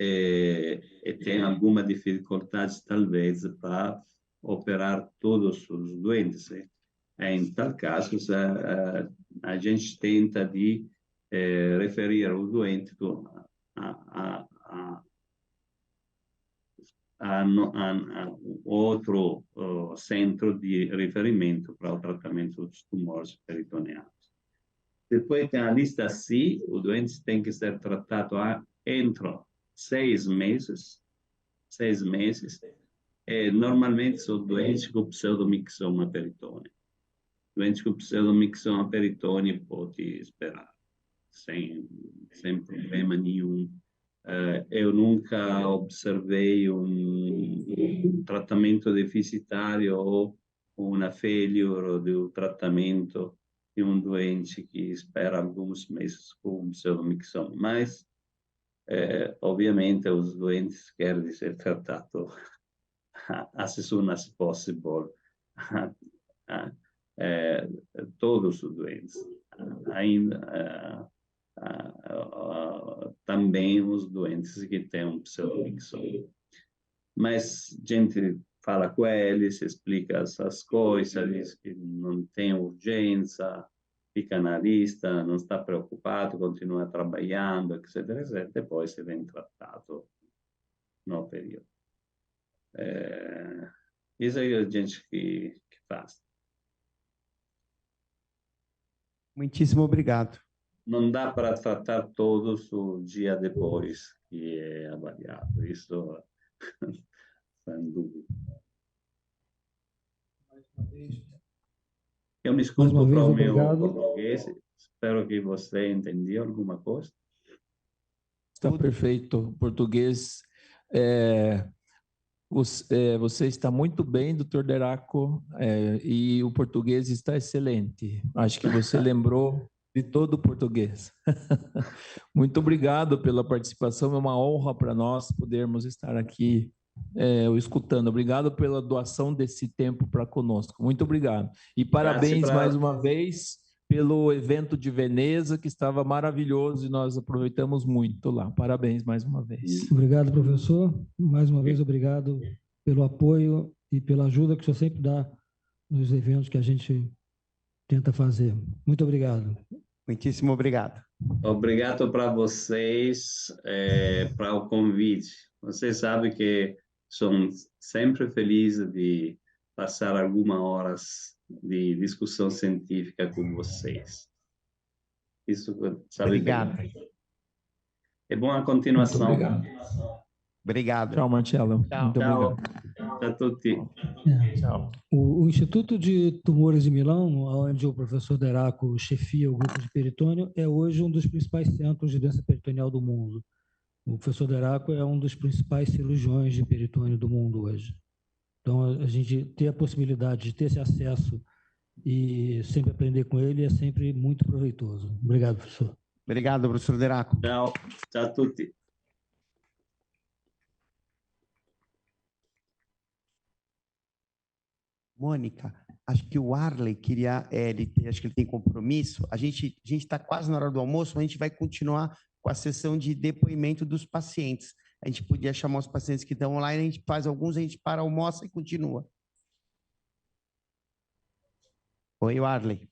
e tem alguma dificuldade, talvez, para operar todos os doentes. Em tal caso, a gente tenta de referir o doente a outro centro de referimento para o tratamento dos tumores peritoneais. Depois tem a lista C, o doente tem que ser tratado entre 6 meses. 6 meses. Normalmente são doentes com pseudomixoma peritôneo. Doentes com pseudomixoma peritôneo pode esperar, sem problema nenhum. Eu nunca observei um tratamento deficitário ou uma failure do tratamento de um doente que espera alguns meses com pseudomixoma. Mas, obviamente, os doentes querem ser tratados as soon as possible. Todos os doentes. Ainda... também os doentes que têm um pseudomixoma. Mas a gente fala com eles, explica essas coisas, diz que não tem urgência, fica na lista, não está preocupado, continua trabalhando, etc., etc., depois se vem tratado no período. Isso é a gente que faz. Muitíssimo obrigado. Não dá para tratar todos o dia depois que é avaliado. Isso, sem dúvida. Eu me desculpo para o meu português. Espero que você entendeu alguma coisa. Está perfeito. Português. Você está muito bem, doutor Deraco, e o português está excelente. Acho que você lembrou de todo o português. Muito obrigado pela participação, é uma honra para nós podermos estar aqui escutando. Obrigado pela doação desse tempo para conosco. Muito obrigado. E parabéns mais uma vez pelo evento de Veneza, que estava maravilhoso e nós aproveitamos muito lá. Parabéns mais uma vez. Obrigado, professor. Mais uma vez, obrigado pelo apoio e pela ajuda que o senhor sempre dá nos eventos que a gente tenta fazer. Muito obrigado. Muitíssimo obrigado. Obrigado para vocês, para o convite. Vocês sabem que sou sempre feliz de passar algumas horas de discussão científica com vocês. Isso, sabe bem. Obrigado. É boa Muito continuação. obrigado. Obrigado. Tchau, Marcelo. Tchau. Muito Tchau. obrigado. Tchau a tutti. Tchau. O Instituto de Tumores de Milão, onde o professor Deraco chefia o grupo de peritônio, é hoje um dos principais centros de doença peritoneal do mundo. O professor Deraco é um dos principais cirurgiões de peritônio do mundo hoje. Então, a gente ter a possibilidade de ter esse acesso e sempre aprender com ele é sempre muito proveitoso. Obrigado, professor. Obrigado, professor Deraco. Tchau. Tchau a tutti. Mônica, acho que o Arley queria, acho que ele tem compromisso. A gente está quase na hora do almoço, mas a gente vai continuar com a sessão de depoimento dos pacientes. A gente podia chamar os pacientes que estão online, a gente faz alguns, a gente para, almoça e continua. Oi, Arley.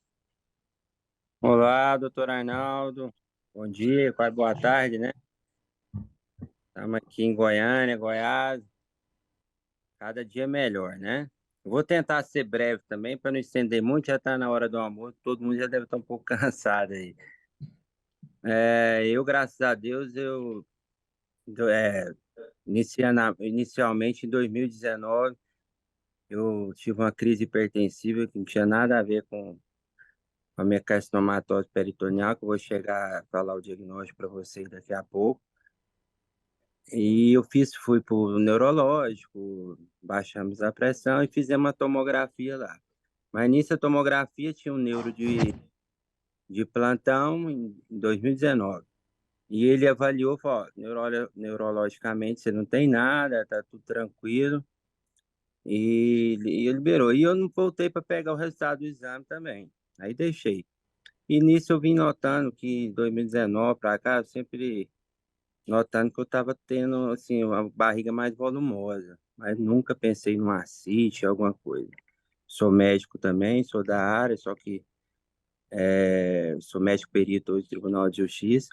Olá, doutor Arnaldo. Bom dia, quase boa tarde, né? Estamos aqui em Goiânia, Goiás. Cada dia melhor, né? Vou tentar ser breve também, para não estender muito, já está na hora do almoço, todo mundo já deve estar um pouco cansado aí. Graças a Deus, inicialmente em 2019, eu tive uma crise hipertensiva que não tinha nada a ver com a minha carcinomatose peritoneal, que eu vou chegar a falar o diagnóstico para vocês daqui a pouco. E fui para o neurológico, baixamos a pressão e fizemos uma tomografia lá. Mas nisso a tomografia tinha um neuro de plantão em 2019. E ele avaliou, falou, neurologicamente você não tem nada, tá tudo tranquilo. E ele liberou. E eu não voltei para pegar o resultado do exame também. Aí deixei. E nisso eu vim notando que em 2019 para cá, eu sempre notando que eu estava tendo assim, uma barriga mais volumosa, mas nunca pensei numa ascite, alguma coisa. Sou médico também, sou da área, só que sou médico perito hoje do Tribunal de Justiça.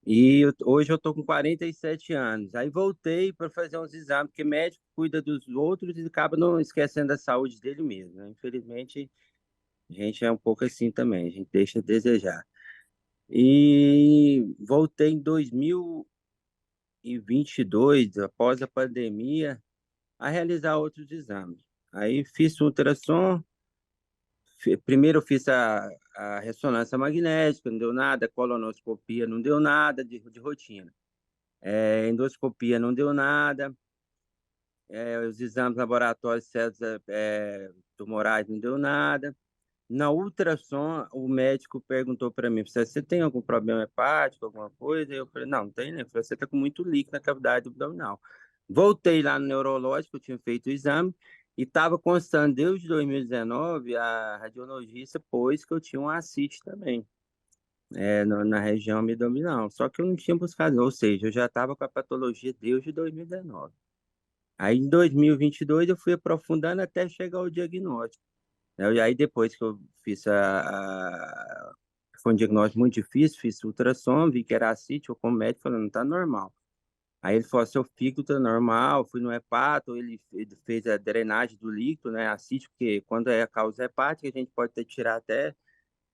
E hoje eu estou com 47 anos. Aí voltei para fazer uns exames, porque médico cuida dos outros e acaba não esquecendo da saúde dele mesmo, né? Infelizmente, a gente é um pouco assim também, a gente deixa a desejar. E voltei em 2022, após a pandemia, a realizar outros exames. Aí fiz ultrassom, primeiro eu fiz a ressonância magnética, não deu nada, colonoscopia não deu nada de rotina. Endoscopia não deu nada, os exames laboratórios células tumorais não deu nada. Na ultrassom, o médico perguntou para mim, você tem algum problema hepático, alguma coisa? Eu falei, não tem, né? Você está com muito líquido na cavidade abdominal. Voltei lá no neurológico, eu tinha feito o exame, e estava constando, desde 2019, a radiologista pôs que eu tinha um ascite também, na região abdominal. Só que eu não tinha buscado, ou seja, eu já estava com a patologia desde 2019. Aí, em 2022, eu fui aprofundando até chegar ao diagnóstico. E aí, depois que eu fiz foi um diagnóstico muito difícil, fiz ultrassom, vi que era ascite, eu como médico falei, não está normal. Aí ele falou, seu fígado está normal, fui no hepato, ele fez a drenagem do líquido, né, ascite, porque quando é a causa hepática, a gente pode ter que tirar até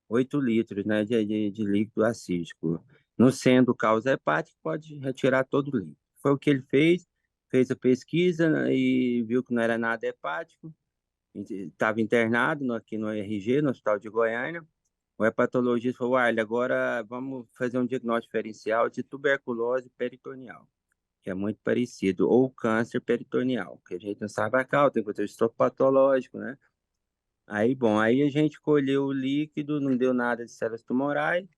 8 litros, né, de líquido acítico. Não sendo causa hepática, pode retirar todo o líquido. Foi o que ele fez a pesquisa, né, e viu que não era nada hepático, estava internado aqui no RG, no Hospital de Goiânia. O hepatologista falou, agora vamos fazer um diagnóstico diferencial de tuberculose peritoneal, que é muito parecido, ou câncer peritoneal, que a gente não sabe a causa, tem coisa histopatológico, né? Aí a gente colheu o líquido, não deu nada de células tumorais,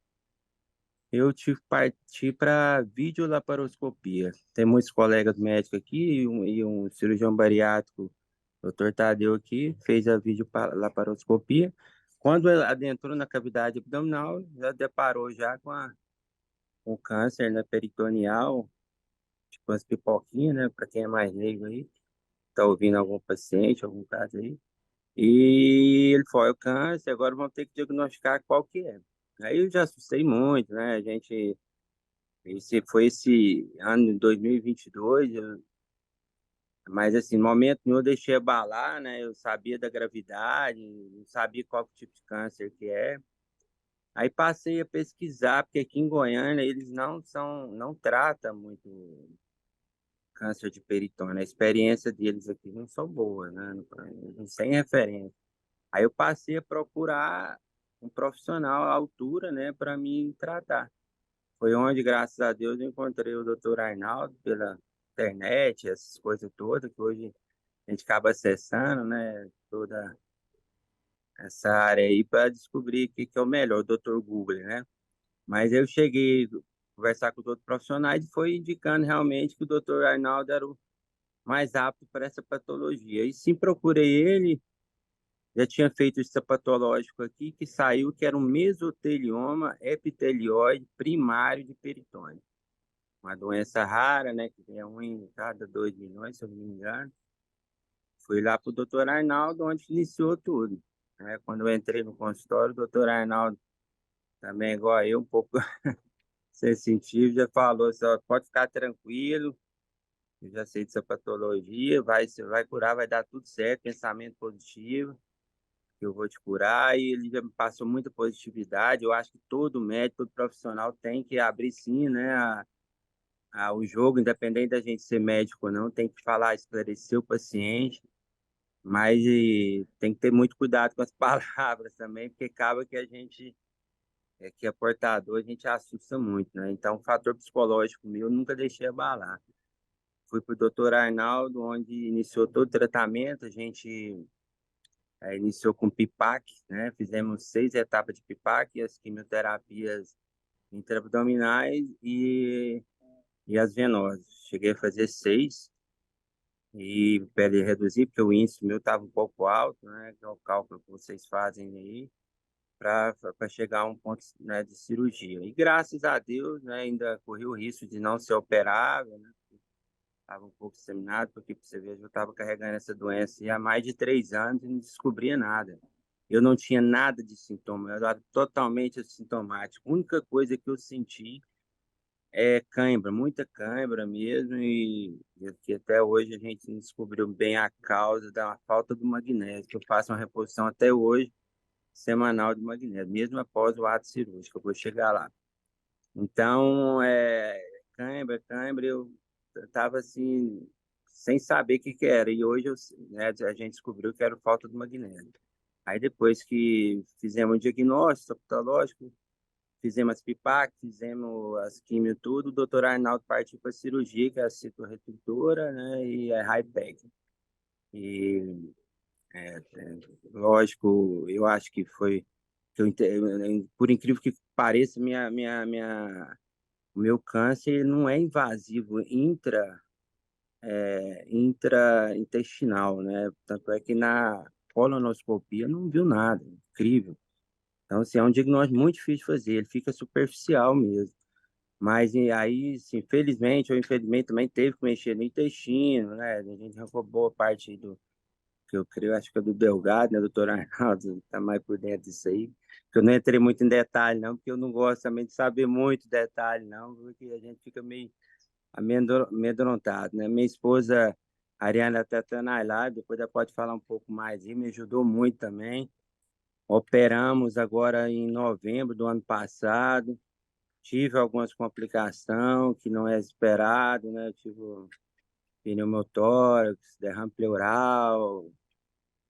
eu tive que partir para videolaparoscopia. Tem muitos colegas médicos aqui e um cirurgião bariátrico, doutor Tadeu aqui, fez a videolaparoscopia. Quando ela adentrou na cavidade abdominal, já deparou já com o câncer, né, peritoneal, tipo as pipoquinhas, né, para quem é mais leigo aí, tá ouvindo algum paciente, algum caso aí. E ele foi o câncer, agora vamos ter que diagnosticar qual que é. Aí eu já assustei muito, né? Esse ano de 2022, mas assim, no momento nenhum eu deixei abalar, né? Eu sabia da gravidade, não sabia qual tipo de câncer que é. Aí passei a pesquisar, porque aqui em Goiânia eles não tratam muito câncer de peritônio. A experiência deles aqui não são boas, né? Não tem referência. Aí eu passei a procurar um profissional à altura, né, para me tratar. Foi onde, graças a Deus, eu encontrei o Dr. Arnaldo pela internet, essas coisas todas, que hoje a gente acaba acessando, né, toda essa área aí para descobrir o que é o melhor, o Dr. Google, né? Mas eu cheguei a conversar com outros profissionais e foi indicando realmente que o Dr. Arnaldo era o mais apto para essa patologia. E sim, procurei ele, já tinha feito esse patológico aqui, que saiu que era um mesotelioma epitelioide primário de peritônio. Uma doença rara, né, que é um em cada 2 milhões, se eu não me engano. Fui lá para o doutor Arnaldo, onde iniciou tudo. Né? Quando eu entrei no consultório, o doutor Arnaldo, também igual eu, um pouco sensitivo, já falou assim, ó, pode ficar tranquilo, eu já sei dessa patologia, você vai curar, vai dar tudo certo, pensamento positivo, que eu vou te curar, e ele já me passou muita positividade. Eu acho que todo médico, todo profissional tem que abrir sim, né, o jogo, independente da gente ser médico ou não, tem que falar, esclarecer o paciente, mas tem que ter muito cuidado com as palavras também, porque acaba que a gente, que é portador, a gente assusta muito, né? Então, o fator psicológico meu eu nunca deixei abalar. Fui para o doutor Arnaldo, onde iniciou todo o tratamento, a gente iniciou com PIPAC, né? Fizemos 6 etapas de PIPAC, as quimioterapias intraabdominais e as venosas. Cheguei a fazer 6 e pele reduzir, porque o índice meu estava um pouco alto, né? Que é o cálculo que vocês fazem aí, para chegar a um ponto, né, de cirurgia. E graças a Deus, né, ainda corri o risco de não ser operável, né? Estava um pouco disseminado, porque pra você ver, eu estava carregando essa doença há mais de 3 anos e não descobria nada. Eu não tinha nada de sintoma, eu era totalmente assintomático. A única coisa que eu senti é cãibra, muita cãibra mesmo, e que até hoje a gente não descobriu bem a causa da falta do magnésio, que eu faço uma reposição até hoje, semanal de magnésio, mesmo após o ato cirúrgico, eu vou chegar lá. Então, cãibra, eu estava assim, sem saber o que era, e hoje né, a gente descobriu que era falta de magnésio. Aí depois que fizemos o diagnóstico patológico, fizemos as PIPAC, fizemos as quimio tudo, o doutor Arnaldo partiu para a cirurgia, que é a citorredutora, né, e a HIPEC. E, lógico, eu acho que foi, por incrível que pareça, o meu câncer não é invasivo intraintestinal, né? Tanto é que na colonoscopia não viu nada, incrível. Então, assim, é um diagnóstico muito difícil de fazer, ele fica superficial mesmo. Mas aí, assim, felizmente ou infelizmente, também teve que mexer no intestino, né? A gente arrancou boa parte do que eu creio, acho que é do Delgado, né? Doutor Arnaldo está mais por dentro disso aí. Que eu não entrei muito em detalhe, não, porque eu não gosto também de saber muito detalhe, não, porque a gente fica meio amedrontado, né? Minha esposa, Ariana, está lá, depois ela pode falar um pouco mais e me ajudou muito também. Operamos agora em novembro do ano passado. Tive algumas complicações que não é esperado, né? Eu tive pneumotórax, derrame pleural,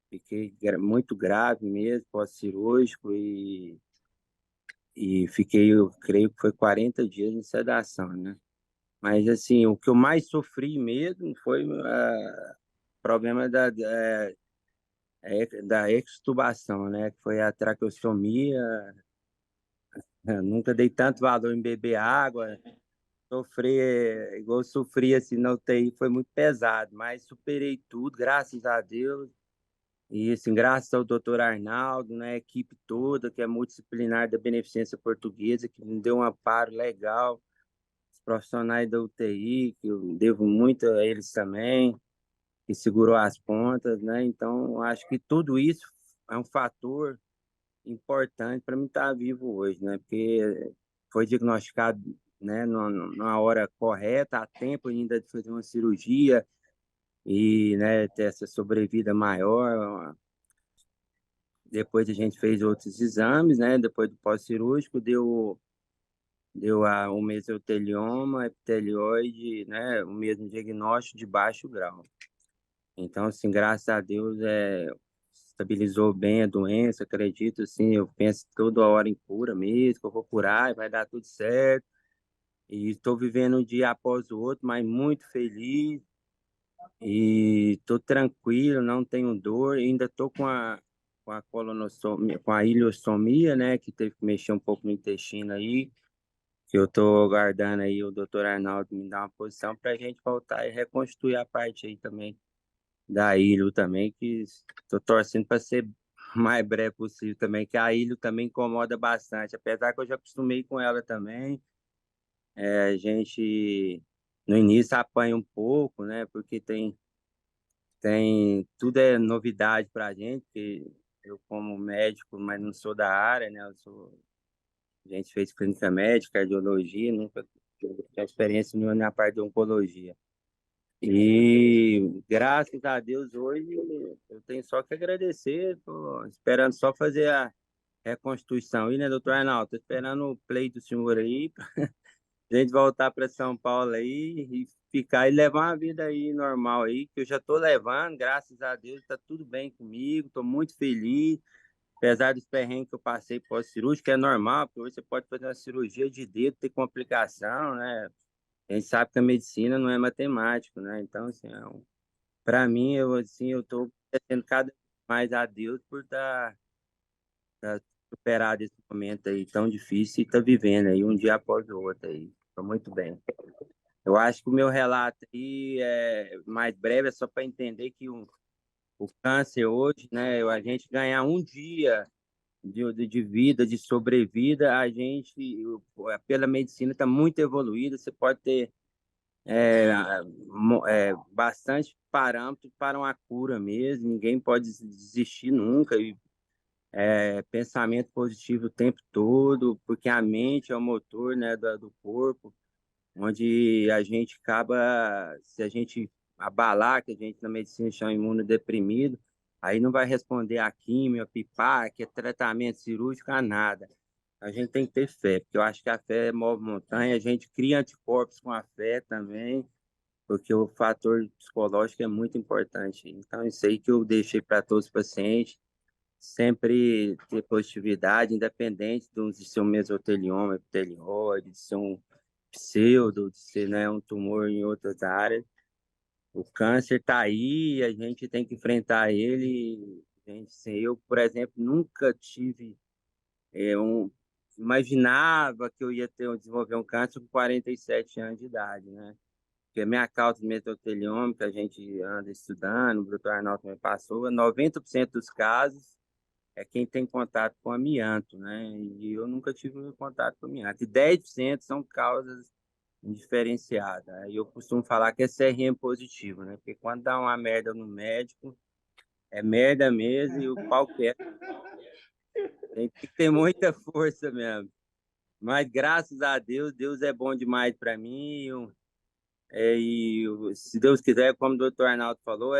fiquei muito grave mesmo, pós-cirúrgico e fiquei, eu creio que foi 40 dias em sedação, né? Mas, assim, o que eu mais sofri mesmo foi problema da extubação, né? Que foi a traqueostomia. Eu nunca dei tanto valor em beber água. Sofrer, igual eu sofri assim na UTI, foi muito pesado, mas superei tudo, graças a Deus. E assim, graças ao doutor Arnaldo, né, a equipe toda, que é multidisciplinar da Beneficência Portuguesa, que me deu um amparo legal, os profissionais da UTI, que eu devo muito a eles também, que segurou as pontas, né? Então, acho que tudo isso é um fator importante para mim estar vivo hoje, né? Porque foi diagnosticado, né, numa hora correta, a tempo ainda de fazer uma cirurgia e, né, ter essa sobrevida maior. Depois a gente fez outros exames, né? Depois do pós-cirúrgico, deu o mesotelioma, epitelioide, né? O mesmo diagnóstico de baixo grau. Então, assim, graças a Deus, estabilizou bem a doença, acredito, assim, eu penso toda hora em cura mesmo, que eu vou curar e vai dar tudo certo. E estou vivendo um dia após o outro, mas muito feliz e estou tranquilo, não tenho dor, ainda estou com a colonostomia, com a ileostomia, né, que teve que mexer um pouco no intestino aí, que eu estou aguardando aí o doutor Arnaldo me dar uma posição para a gente voltar e reconstruir a parte aí também da ilha também, que estou torcendo para ser o mais breve possível também, que a ilha também incomoda bastante, apesar que eu já acostumei com ela também. A gente no início apanha um pouco, né? Porque tudo é novidade para a gente, porque eu como médico, mas não sou da área, né? A gente fez clínica médica, cardiologia, nunca tive experiência nenhuma na parte de oncologia. E graças a Deus hoje eu tenho só que agradecer, tô esperando só fazer a reconstituição. E, né, doutor Arnaldo, tô esperando o play do senhor aí, pra gente voltar para São Paulo aí e ficar e levar uma vida aí normal aí, que eu já tô levando, graças a Deus, tá tudo bem comigo, tô muito feliz, apesar dos perrengues que eu passei pós-cirúrgico, que é normal, porque hoje você pode fazer uma cirurgia de dedo, ter complicação, né? A gente sabe que a medicina não é matemático, né? Então, assim, para mim, eu tô agradecendo cada vez mais a Deus por tá superado esse momento aí tão difícil e tá vivendo aí um dia após o outro aí. Tô muito bem. Eu acho que o meu relato aí é mais breve, é só para entender que o câncer hoje, né, a gente ganhar um dia de vida, de sobrevida, a gente, pela medicina, está muito evoluída. Você pode ter bastante parâmetro para uma cura mesmo, ninguém pode desistir nunca. E, pensamento positivo o tempo todo, porque a mente é o motor, né, do corpo, onde a gente acaba, se a gente abalar, que a gente na medicina chama imunodeprimido, aí não vai responder a químio, a pipaque, a tratamento cirúrgico, a nada. A gente tem que ter fé, porque eu acho que a fé move montanha, a gente cria anticorpos com a fé também, porque o fator psicológico é muito importante. Então, isso aí que eu deixei para todos os pacientes, sempre ter positividade, independente de ser um mesotelioma, epitelióide, de ser um pseudo, de ser, né, um tumor em outras áreas. O câncer está aí, a gente tem que enfrentar ele. Gente, assim, eu, por exemplo, nunca tive imaginava que eu ia desenvolver um câncer com 47 anos de idade, né? Porque a minha causa de mesotelioma, que a gente anda estudando, o doutor Arnaldo também passou, 90% dos casos é quem tem contato com amianto, né? E eu nunca tive contato com amianto. E 10% são causas indiferenciadas. Aí eu costumo falar que é CRM positivo, né? Porque quando dá uma merda no médico, é merda mesmo e o pau quer. Tem que ter muita força mesmo. Mas graças a Deus, Deus é bom demais para mim. Se Deus quiser, como o doutor Arnaldo falou,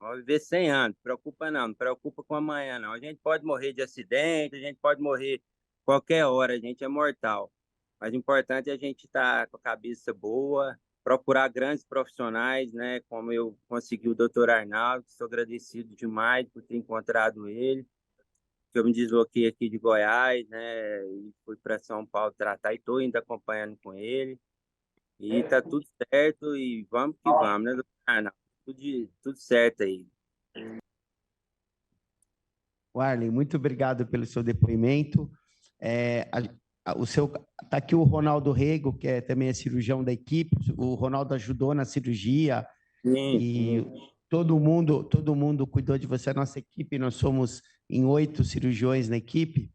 vai viver 100 anos. Preocupa não preocupa com amanhã não. A gente pode morrer de acidente, a gente pode morrer qualquer hora, a gente é mortal. Mas o importante é a gente estar com a cabeça boa, procurar grandes profissionais, né? Como eu consegui o doutor Arnaldo, estou agradecido demais por ter encontrado ele. Eu me desloquei aqui de Goiás, né? E fui para São Paulo tratar e estou ainda acompanhando com ele. E tá tudo certo e vamos que vamos, né, doutor Arnaldo? Tudo certo aí. Warley, muito obrigado pelo seu depoimento. Tá aqui o Ronaldo Rego, que também é cirurgião da equipe. O Ronaldo ajudou na cirurgia. Sim. Todo mundo cuidou de você. A nossa equipe, nós somos em 8 cirurgiões na equipe.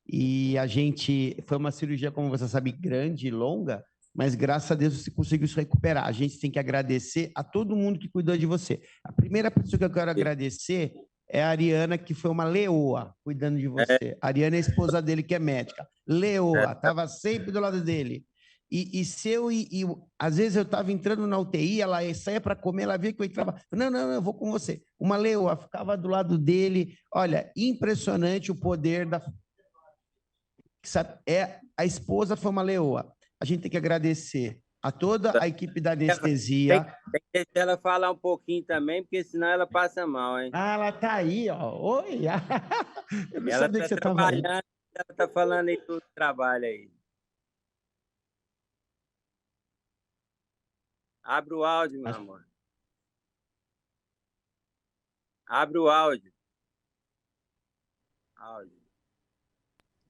E foi uma cirurgia, como você sabe, grande e longa, mas graças a Deus você conseguiu se recuperar. A gente tem que agradecer a todo mundo que cuidou de você. A primeira pessoa que eu quero agradecer é a Ariana, que foi uma leoa cuidando de você. A Ariana é a esposa dele, que é médica. Leoa, estava sempre do lado dele. Às vezes eu estava entrando na UTI, ela saía para comer, ela via que eu entrava. Não, eu vou com você. Uma leoa ficava do lado dele. Olha, impressionante o poder da. A esposa foi uma leoa. A gente tem que agradecer a toda a equipe da anestesia. Tem que deixar ela falar um pouquinho também, porque senão ela passa mal, hein? Ah, ela tá aí, ó. Oi! Eu não Ela sabia que você estava aí. Ela está falando aí do trabalho aí. Abre o áudio, meu amor. Abre o áudio.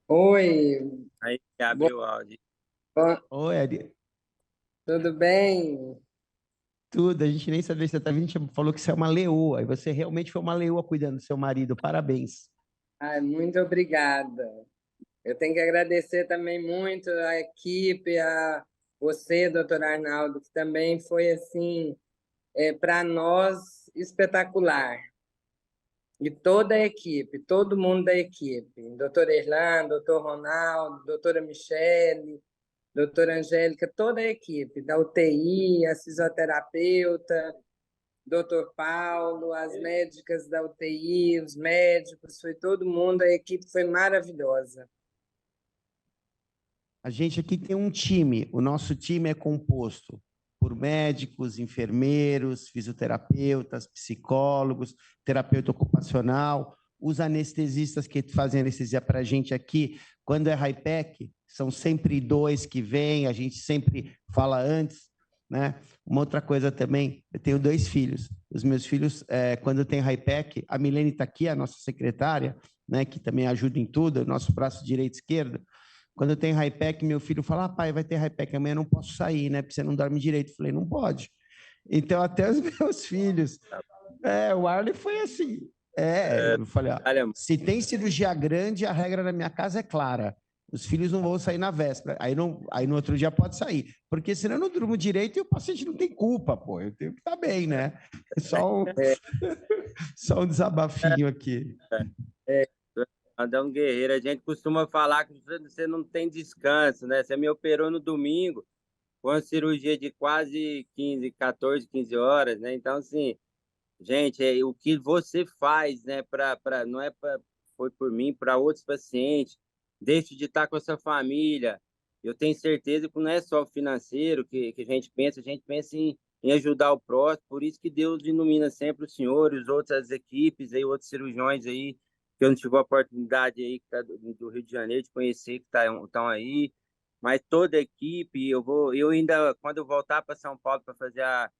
Oi. Aí, abriu o áudio. Oi, Ari. Tudo bem? Tudo, a gente nem sabia que você estava vindo, a gente falou que você é uma leoa, e você realmente foi uma leoa cuidando do seu marido. Parabéns. Ai, muito obrigada. Eu tenho que agradecer também muito a equipe, a você, doutor Arnaldo, que também foi, assim, para nós, espetacular. E toda a equipe, todo mundo da equipe. Doutor Erlan, doutor Ronaldo, doutora Michele, doutora Angélica, toda a equipe, da UTI, a fisioterapeuta, doutor Paulo, as médicas da UTI, os médicos, foi todo mundo, a equipe foi maravilhosa. A gente aqui tem um time, o nosso time é composto por médicos, enfermeiros, fisioterapeutas, psicólogos, terapeuta ocupacional, os anestesistas que fazem anestesia para a gente aqui, quando é HIPEC, são sempre 2 que vêm, a gente sempre fala antes, né? Uma outra coisa também, eu tenho 2 filhos. Os meus filhos, quando tem HIPEC, a Milene está aqui, a nossa secretária, né, que também ajuda em tudo, nosso braço direito e esquerdo. Quando eu tenho HIPEC, meu filho fala, pai, vai ter HIPEC, amanhã eu não posso sair, né? Porque você não dorme direito. Eu falei, não pode. Então, até os meus filhos... o Arley foi assim. Eu falei, se tem cirurgia grande, a regra na minha casa é clara. Os filhos não vão sair na véspera. Aí no outro dia pode sair. Porque senão eu não durmo direito e o paciente não tem culpa, pô. Eu tenho que estar bem, né? Só um desabafinho aqui. Adão Guerreiro, a gente costuma falar que você não tem descanso, né? Você me operou no domingo, com uma cirurgia de quase 14, 15 horas, né? Então, assim, gente, o que você faz, né? Não é foi por mim, para outros pacientes, deixe de estar com a sua família. Eu tenho certeza que não é só o financeiro que a gente pensa em ajudar o próximo, por isso que Deus ilumina sempre os senhores, outras equipes, aí, outros cirurgiões aí, que eu não tive a oportunidade aí do Rio de Janeiro de conhecer, que estão aí, mas toda a equipe, eu ainda, quando eu voltar para São Paulo para fazer a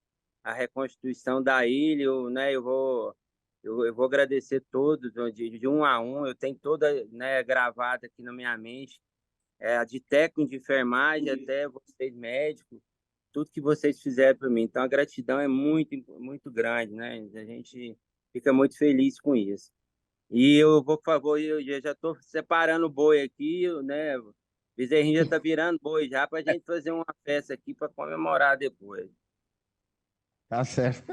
reconstituição da ilha, eu vou agradecer todos, de um a um, eu tenho toda, né, gravada aqui na minha mente, de técnico de enfermagem até vocês médicos, tudo que vocês fizeram para mim. Então, a gratidão é muito, muito grande, né? A gente fica muito feliz com isso. E eu vou, por favor, eu já estou separando o boi aqui, né? O bezerrinho já está virando boi já para a gente fazer uma festa aqui para comemorar depois. Tá certo.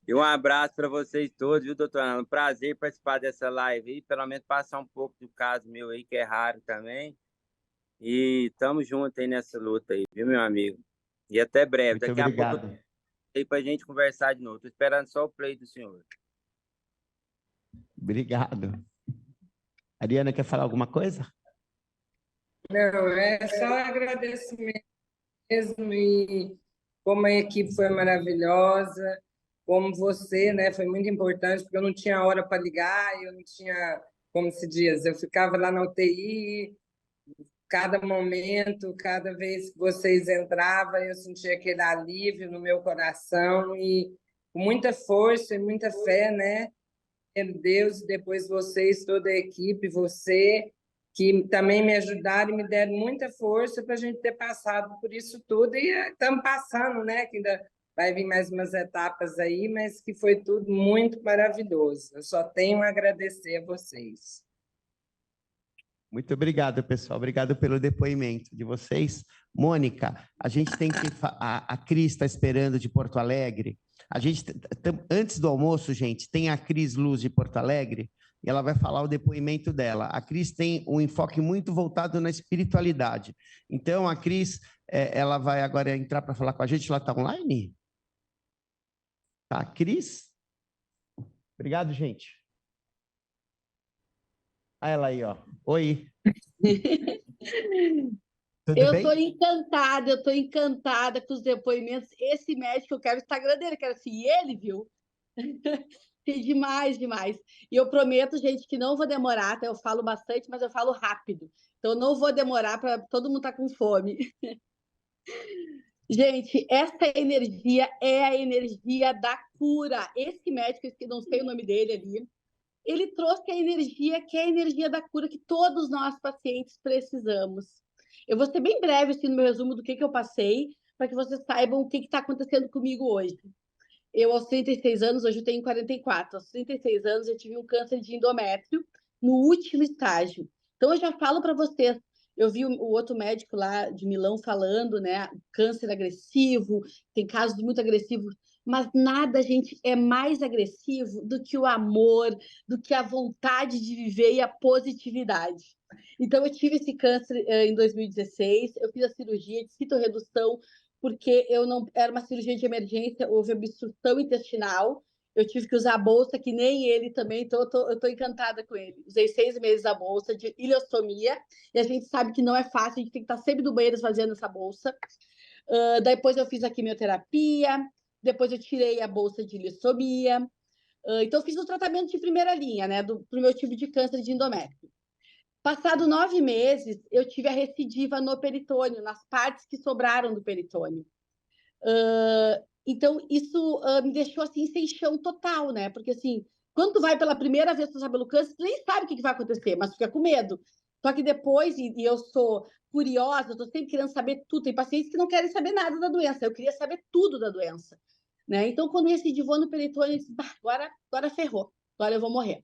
E um abraço para vocês todos, viu, doutor Arnaldo? Prazer participar dessa live aí, pelo menos passar um pouco do caso meu aí, que é raro também. E estamos juntos aí nessa luta aí, viu, meu amigo? E até breve. Muito obrigado. A pouco aí para a gente conversar de novo. Estou esperando só o play do senhor. Obrigado. Ariana, quer falar alguma coisa? Não, é só agradecimento mesmo, e como a equipe foi maravilhosa, como você, né, foi muito importante, porque eu não tinha hora para ligar, eu não tinha, como se diz, eu ficava lá na UTI, cada momento, cada vez que vocês entravam, eu sentia aquele alívio no meu coração, e com muita força e muita fé, né, em Deus, depois vocês, toda a equipe, você, que também me ajudaram e me deram muita força para a gente ter passado por isso tudo, e estamos passando, né, que ainda vai vir mais umas etapas aí, mas que foi tudo muito maravilhoso. Eu só tenho a agradecer a vocês. Muito obrigado, pessoal. Obrigado pelo depoimento de vocês. Mônica, a gente tem que... A Cris está esperando de Porto Alegre. A gente, antes do almoço, gente, tem a Cris Luz de Porto Alegre, e ela vai falar o depoimento dela. A Cris tem um enfoque muito voltado na espiritualidade. Então, a Cris, ela vai agora entrar para falar com a gente. Ela está online? Tá, Cris? Obrigado, gente. Olha ela aí, ó. Oi. Tudo Eu bem? estou encantada com os depoimentos. Esse médico, eu quero o Instagram dele, quero seguir ele, viu? Sim, demais, demais. E eu prometo, gente, que não vou demorar, tá? Eu falo bastante, mas eu falo rápido. Então, eu não vou demorar para todo mundo estar com fome. Gente, essa energia é a energia da cura. Esse médico, que não sei o nome dele ali, ele trouxe a energia que é a energia da cura que todos nós, pacientes, precisamos. Eu vou ser bem breve assim, no meu resumo do que eu passei, para que vocês saibam o que está acontecendo comigo hoje. Eu, aos 36 anos, hoje eu tenho 44. Aos 36 anos, eu tive um câncer de endométrio no último estágio. Então, eu já falo para vocês, eu vi o outro médico lá de Milão falando, né, câncer agressivo, tem casos muito agressivos, mas nada, gente, é mais agressivo do que o amor, do que a vontade de viver e a positividade. Então, eu tive esse câncer em 2016, eu fiz a cirurgia de citorredução, porque eu não era uma cirurgia de emergência, houve obstrução intestinal, eu tive que usar a bolsa, que nem ele também, então eu tô encantada com ele. Usei 6 meses a bolsa de ileostomia, e a gente sabe que não é fácil, a gente tem que estar sempre no banheiro fazendo essa bolsa. Depois eu fiz a quimioterapia, depois eu tirei a bolsa de ileostomia, então eu fiz o tratamento de primeira linha, né, pro meu tipo de câncer de endométrio. Passado 9 meses, eu tive a recidiva no peritônio, nas partes que sobraram do peritônio. Então, isso me deixou assim, sem chão total, né? Porque, assim, quando tu vai pela primeira vez passar pelo câncer, tu nem sabe o que vai acontecer, mas fica com medo. Só que depois, e eu sou curiosa, eu tô sempre querendo saber tudo. Tem pacientes que não querem saber nada da doença, eu queria saber tudo da doença, né? Então, quando recidivou no peritônio, eu disse, agora ferrou, agora eu vou morrer.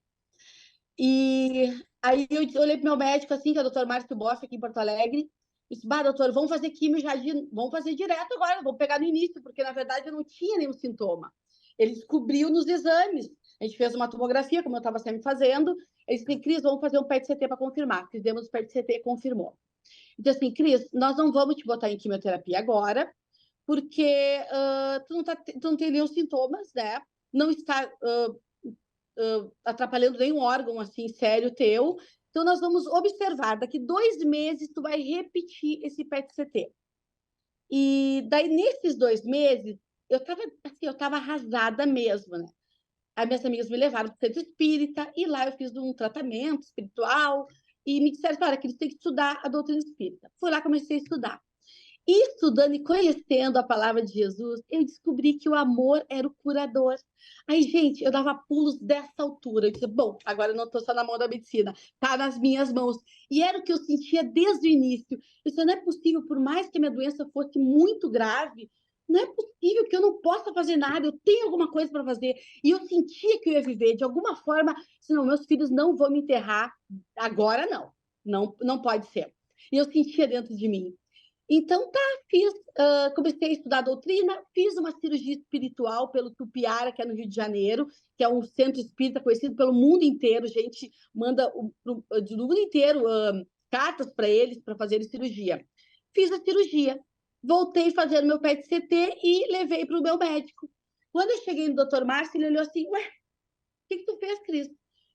E aí eu olhei para o meu médico, assim, que é o Dr. Márcio Boff, aqui em Porto Alegre, e disse, doutor, vamos fazer quimio já, vamos fazer direto agora, vamos pegar no início, porque, na verdade, eu não tinha nenhum sintoma. Ele descobriu nos exames. A gente fez uma tomografia, como eu estava sempre fazendo. Ele disse, Cris, vamos fazer um PET-CT para confirmar. Fizemos o PET-CT e confirmou. Então, assim, Cris, nós não vamos te botar em quimioterapia agora, porque tu não tem nenhum sintomas, né? Não está atrapalhando nenhum órgão assim sério teu. Então, nós vamos observar. Daqui 2 meses, tu vai repetir esse PET-CT. E daí, nesses 2 meses, eu estava arrasada mesmo, né? As minhas amigas me levaram para o centro espírita e lá eu fiz um tratamento espiritual e me disseram, olha, que eles têm que estudar a doutrina espírita. Fui lá, comecei a estudar. E estudando e conhecendo a palavra de Jesus, eu descobri que o amor era o curador. Aí, gente, eu dava pulos dessa altura. Eu disse, bom, agora eu não estou só na mão da medicina, está nas minhas mãos. E era o que eu sentia desde o início. Eu disse, não é possível, por mais que a minha doença fosse muito grave, não é possível que eu não possa fazer nada, eu tenho alguma coisa para fazer. E eu sentia que eu ia viver, de alguma forma, senão meus filhos não vão me enterrar agora, não pode ser. E eu sentia dentro de mim. Então, comecei a estudar a doutrina, fiz uma cirurgia espiritual pelo Tupiara, que é no Rio de Janeiro, que é um centro espírita conhecido pelo mundo inteiro. A gente manda do mundo inteiro cartas para eles para fazerem cirurgia. Fiz a cirurgia, voltei fazendo meu PET-CT e levei para o meu médico. Quando eu cheguei no Dr. Márcio, ele olhou assim, ué, o que tu fez, Cris?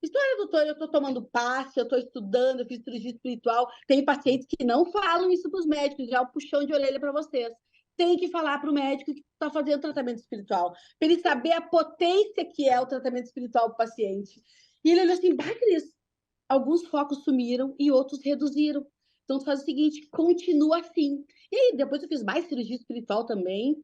Olha, doutor, eu estou tomando passe, eu estou estudando, eu fiz cirurgia espiritual. Tem pacientes que não falam isso para os médicos, já é um puxão de orelha para vocês. Tem que falar para o médico que está fazendo tratamento espiritual, para ele saber a potência que é o tratamento espiritual para o paciente. E ele olhou assim, Cris, alguns focos sumiram e outros reduziram. Então, tu faz o seguinte, continua assim. E aí, depois eu fiz mais cirurgia espiritual também.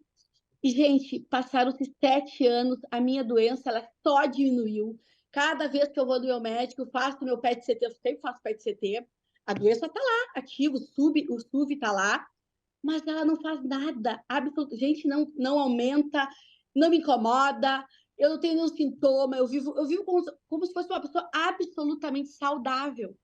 E, gente, passaram-se 7 anos, a minha doença ela só diminuiu. Cada vez que eu vou no meu médico, faço meu PET-CT, eu sempre faço PET-CT, a doença está lá, ativa, o SUV está lá, mas ela não faz nada, gente, não aumenta, não me incomoda, eu não tenho nenhum sintoma, eu vivo como se fosse uma pessoa absolutamente saudável.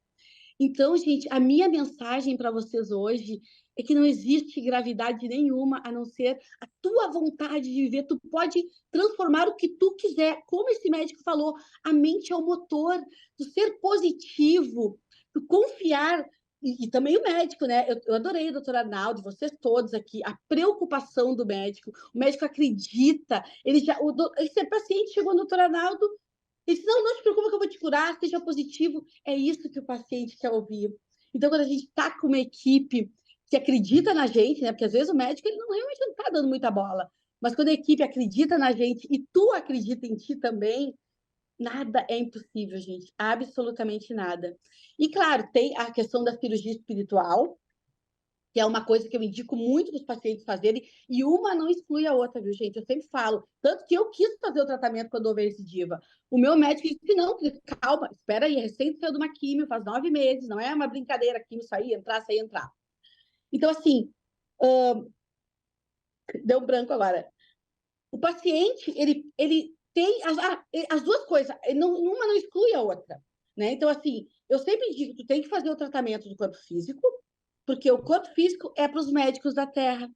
Então, gente, a minha mensagem para vocês hoje é que não existe gravidade nenhuma, a não ser a tua vontade de viver. Tu pode transformar o que tu quiser. Como esse médico falou, a mente é o motor. Tu ser positivo, tu confiar. E também o médico, né? Eu adorei, doutor Arnaldo, vocês todos aqui, a preocupação do médico. O médico acredita. Esse paciente chegou no doutor Arnaldo e disse, não te preocupa que eu vou te curar, seja positivo. É isso que o paciente quer ouvir. Então, quando a gente está com uma equipe que acredita na gente, né? Porque às vezes o médico ele realmente não está dando muita bola. Mas quando a equipe acredita na gente e tu acredita em ti também, nada é impossível, gente. Absolutamente nada. E, claro, tem a questão da cirurgia espiritual, que é uma coisa que eu indico muito para os pacientes fazerem, e uma não exclui a outra, viu, gente? Eu sempre falo. Tanto que eu quis fazer o tratamento quando houve recidiva. O meu médico disse, não, calma, espera aí, recém saiu de uma químio, faz 9 meses, não é uma brincadeira, químio sair, entrar, sair, entrar. Então, assim, deu branco agora. O paciente, ele tem as duas coisas, uma não exclui a outra, né? Então, assim, eu sempre digo, tu tem que fazer o tratamento do corpo físico, porque o corpo físico é para os médicos da Terra,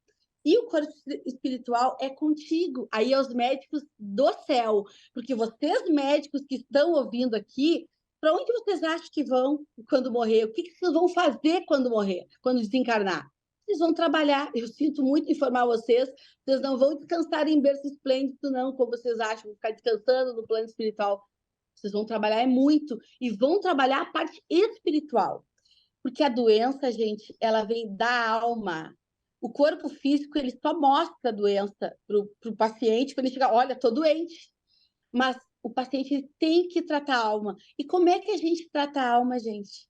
e o corpo espiritual é contigo, aí é os médicos do céu, porque vocês médicos que estão ouvindo aqui, para onde vocês acham que vão quando morrer? O que vocês vão fazer quando morrer, quando desencarnar? Vocês vão trabalhar, eu sinto muito informar vocês não vão descansar em berço esplêndido, não, como vocês acham, vão ficar descansando no plano espiritual. Vocês vão trabalhar muito e vão trabalhar a parte espiritual. Porque a doença, gente, ela vem da alma. O corpo físico, ele só mostra a doença para o paciente quando ele chega, olha, estou doente. Mas o paciente ele tem que tratar a alma. E como é que a gente trata a alma, gente?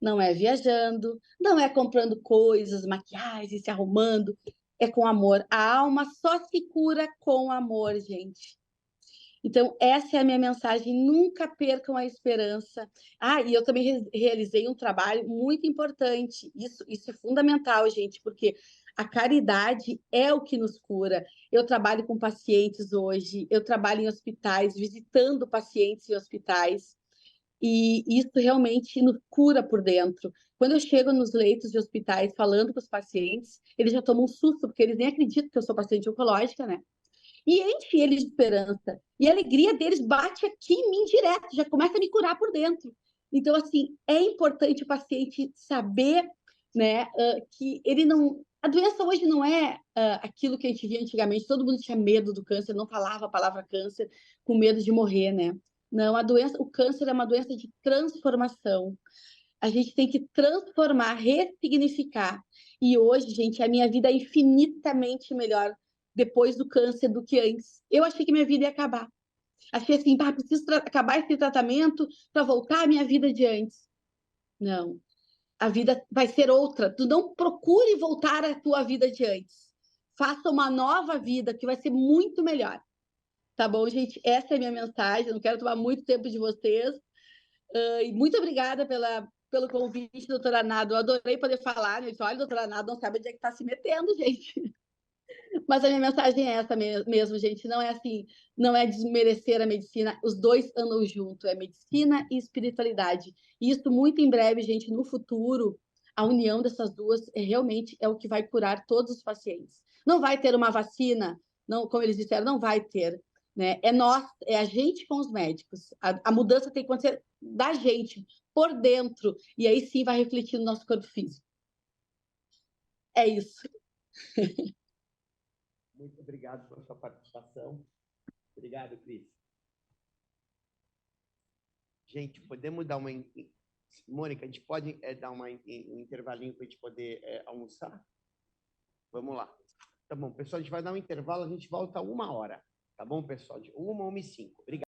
Não é viajando, não é comprando coisas, maquiagem, se arrumando, é com amor. A alma só se cura com amor, gente. Então, essa é a minha mensagem. Nunca percam a esperança. E eu também realizei um trabalho muito importante. Isso é fundamental, gente, porque a caridade é o que nos cura. Eu trabalho com pacientes hoje, eu trabalho em hospitais, visitando pacientes em hospitais. E isso realmente nos cura por dentro. Quando eu chego nos leitos de hospitais falando com os pacientes, eles já tomam um susto, porque eles nem acreditam que eu sou paciente oncológica, né? E enche eles de esperança. E a alegria deles bate aqui em mim direto, já começa a me curar por dentro. Então, assim, é importante o paciente saber, né, que ele não... A doença hoje não é aquilo que a gente via antigamente, todo mundo tinha medo do câncer, não falava a palavra câncer com medo de morrer, né? Não, o câncer é uma doença de transformação. A gente tem que transformar, ressignificar. E hoje, gente, a minha vida é infinitamente melhor depois do câncer do que antes. Eu achei que minha vida ia acabar. Achei assim, preciso acabar esse tratamento para voltar à minha vida de antes. Não. A vida vai ser outra. Tu não procure voltar à tua vida de antes. Faça uma nova vida que vai ser muito melhor. Tá bom, gente? Essa é a minha mensagem. Eu não quero tomar muito tempo de vocês. E muito obrigada pelo convite, doutora Arnaldo. Eu adorei poder falar. Né? Olha, doutora Arnaldo não sabe onde é que está se metendo, gente. Mas a minha mensagem é essa mesmo, gente. Não é assim, não é desmerecer a medicina. Os dois andam junto, é medicina e espiritualidade. E isso muito em breve, gente, no futuro, a união dessas duas realmente é o que vai curar todos os pacientes. Não vai ter uma vacina, não, como eles disseram, não vai ter. Né? É nós, é a gente com os médicos. A mudança tem que acontecer da gente, por dentro. E aí sim vai refletir no nosso corpo físico. É isso. Muito obrigado pela sua participação. Obrigado, Cris. Gente, podemos dar uma... Mônica, a gente pode dar um intervalinho para a gente poder almoçar? Vamos lá. Tá bom, pessoal, a gente vai dar um intervalo, a gente volta 1 hora. Tá bom, pessoal? De 1h05. Obrigado.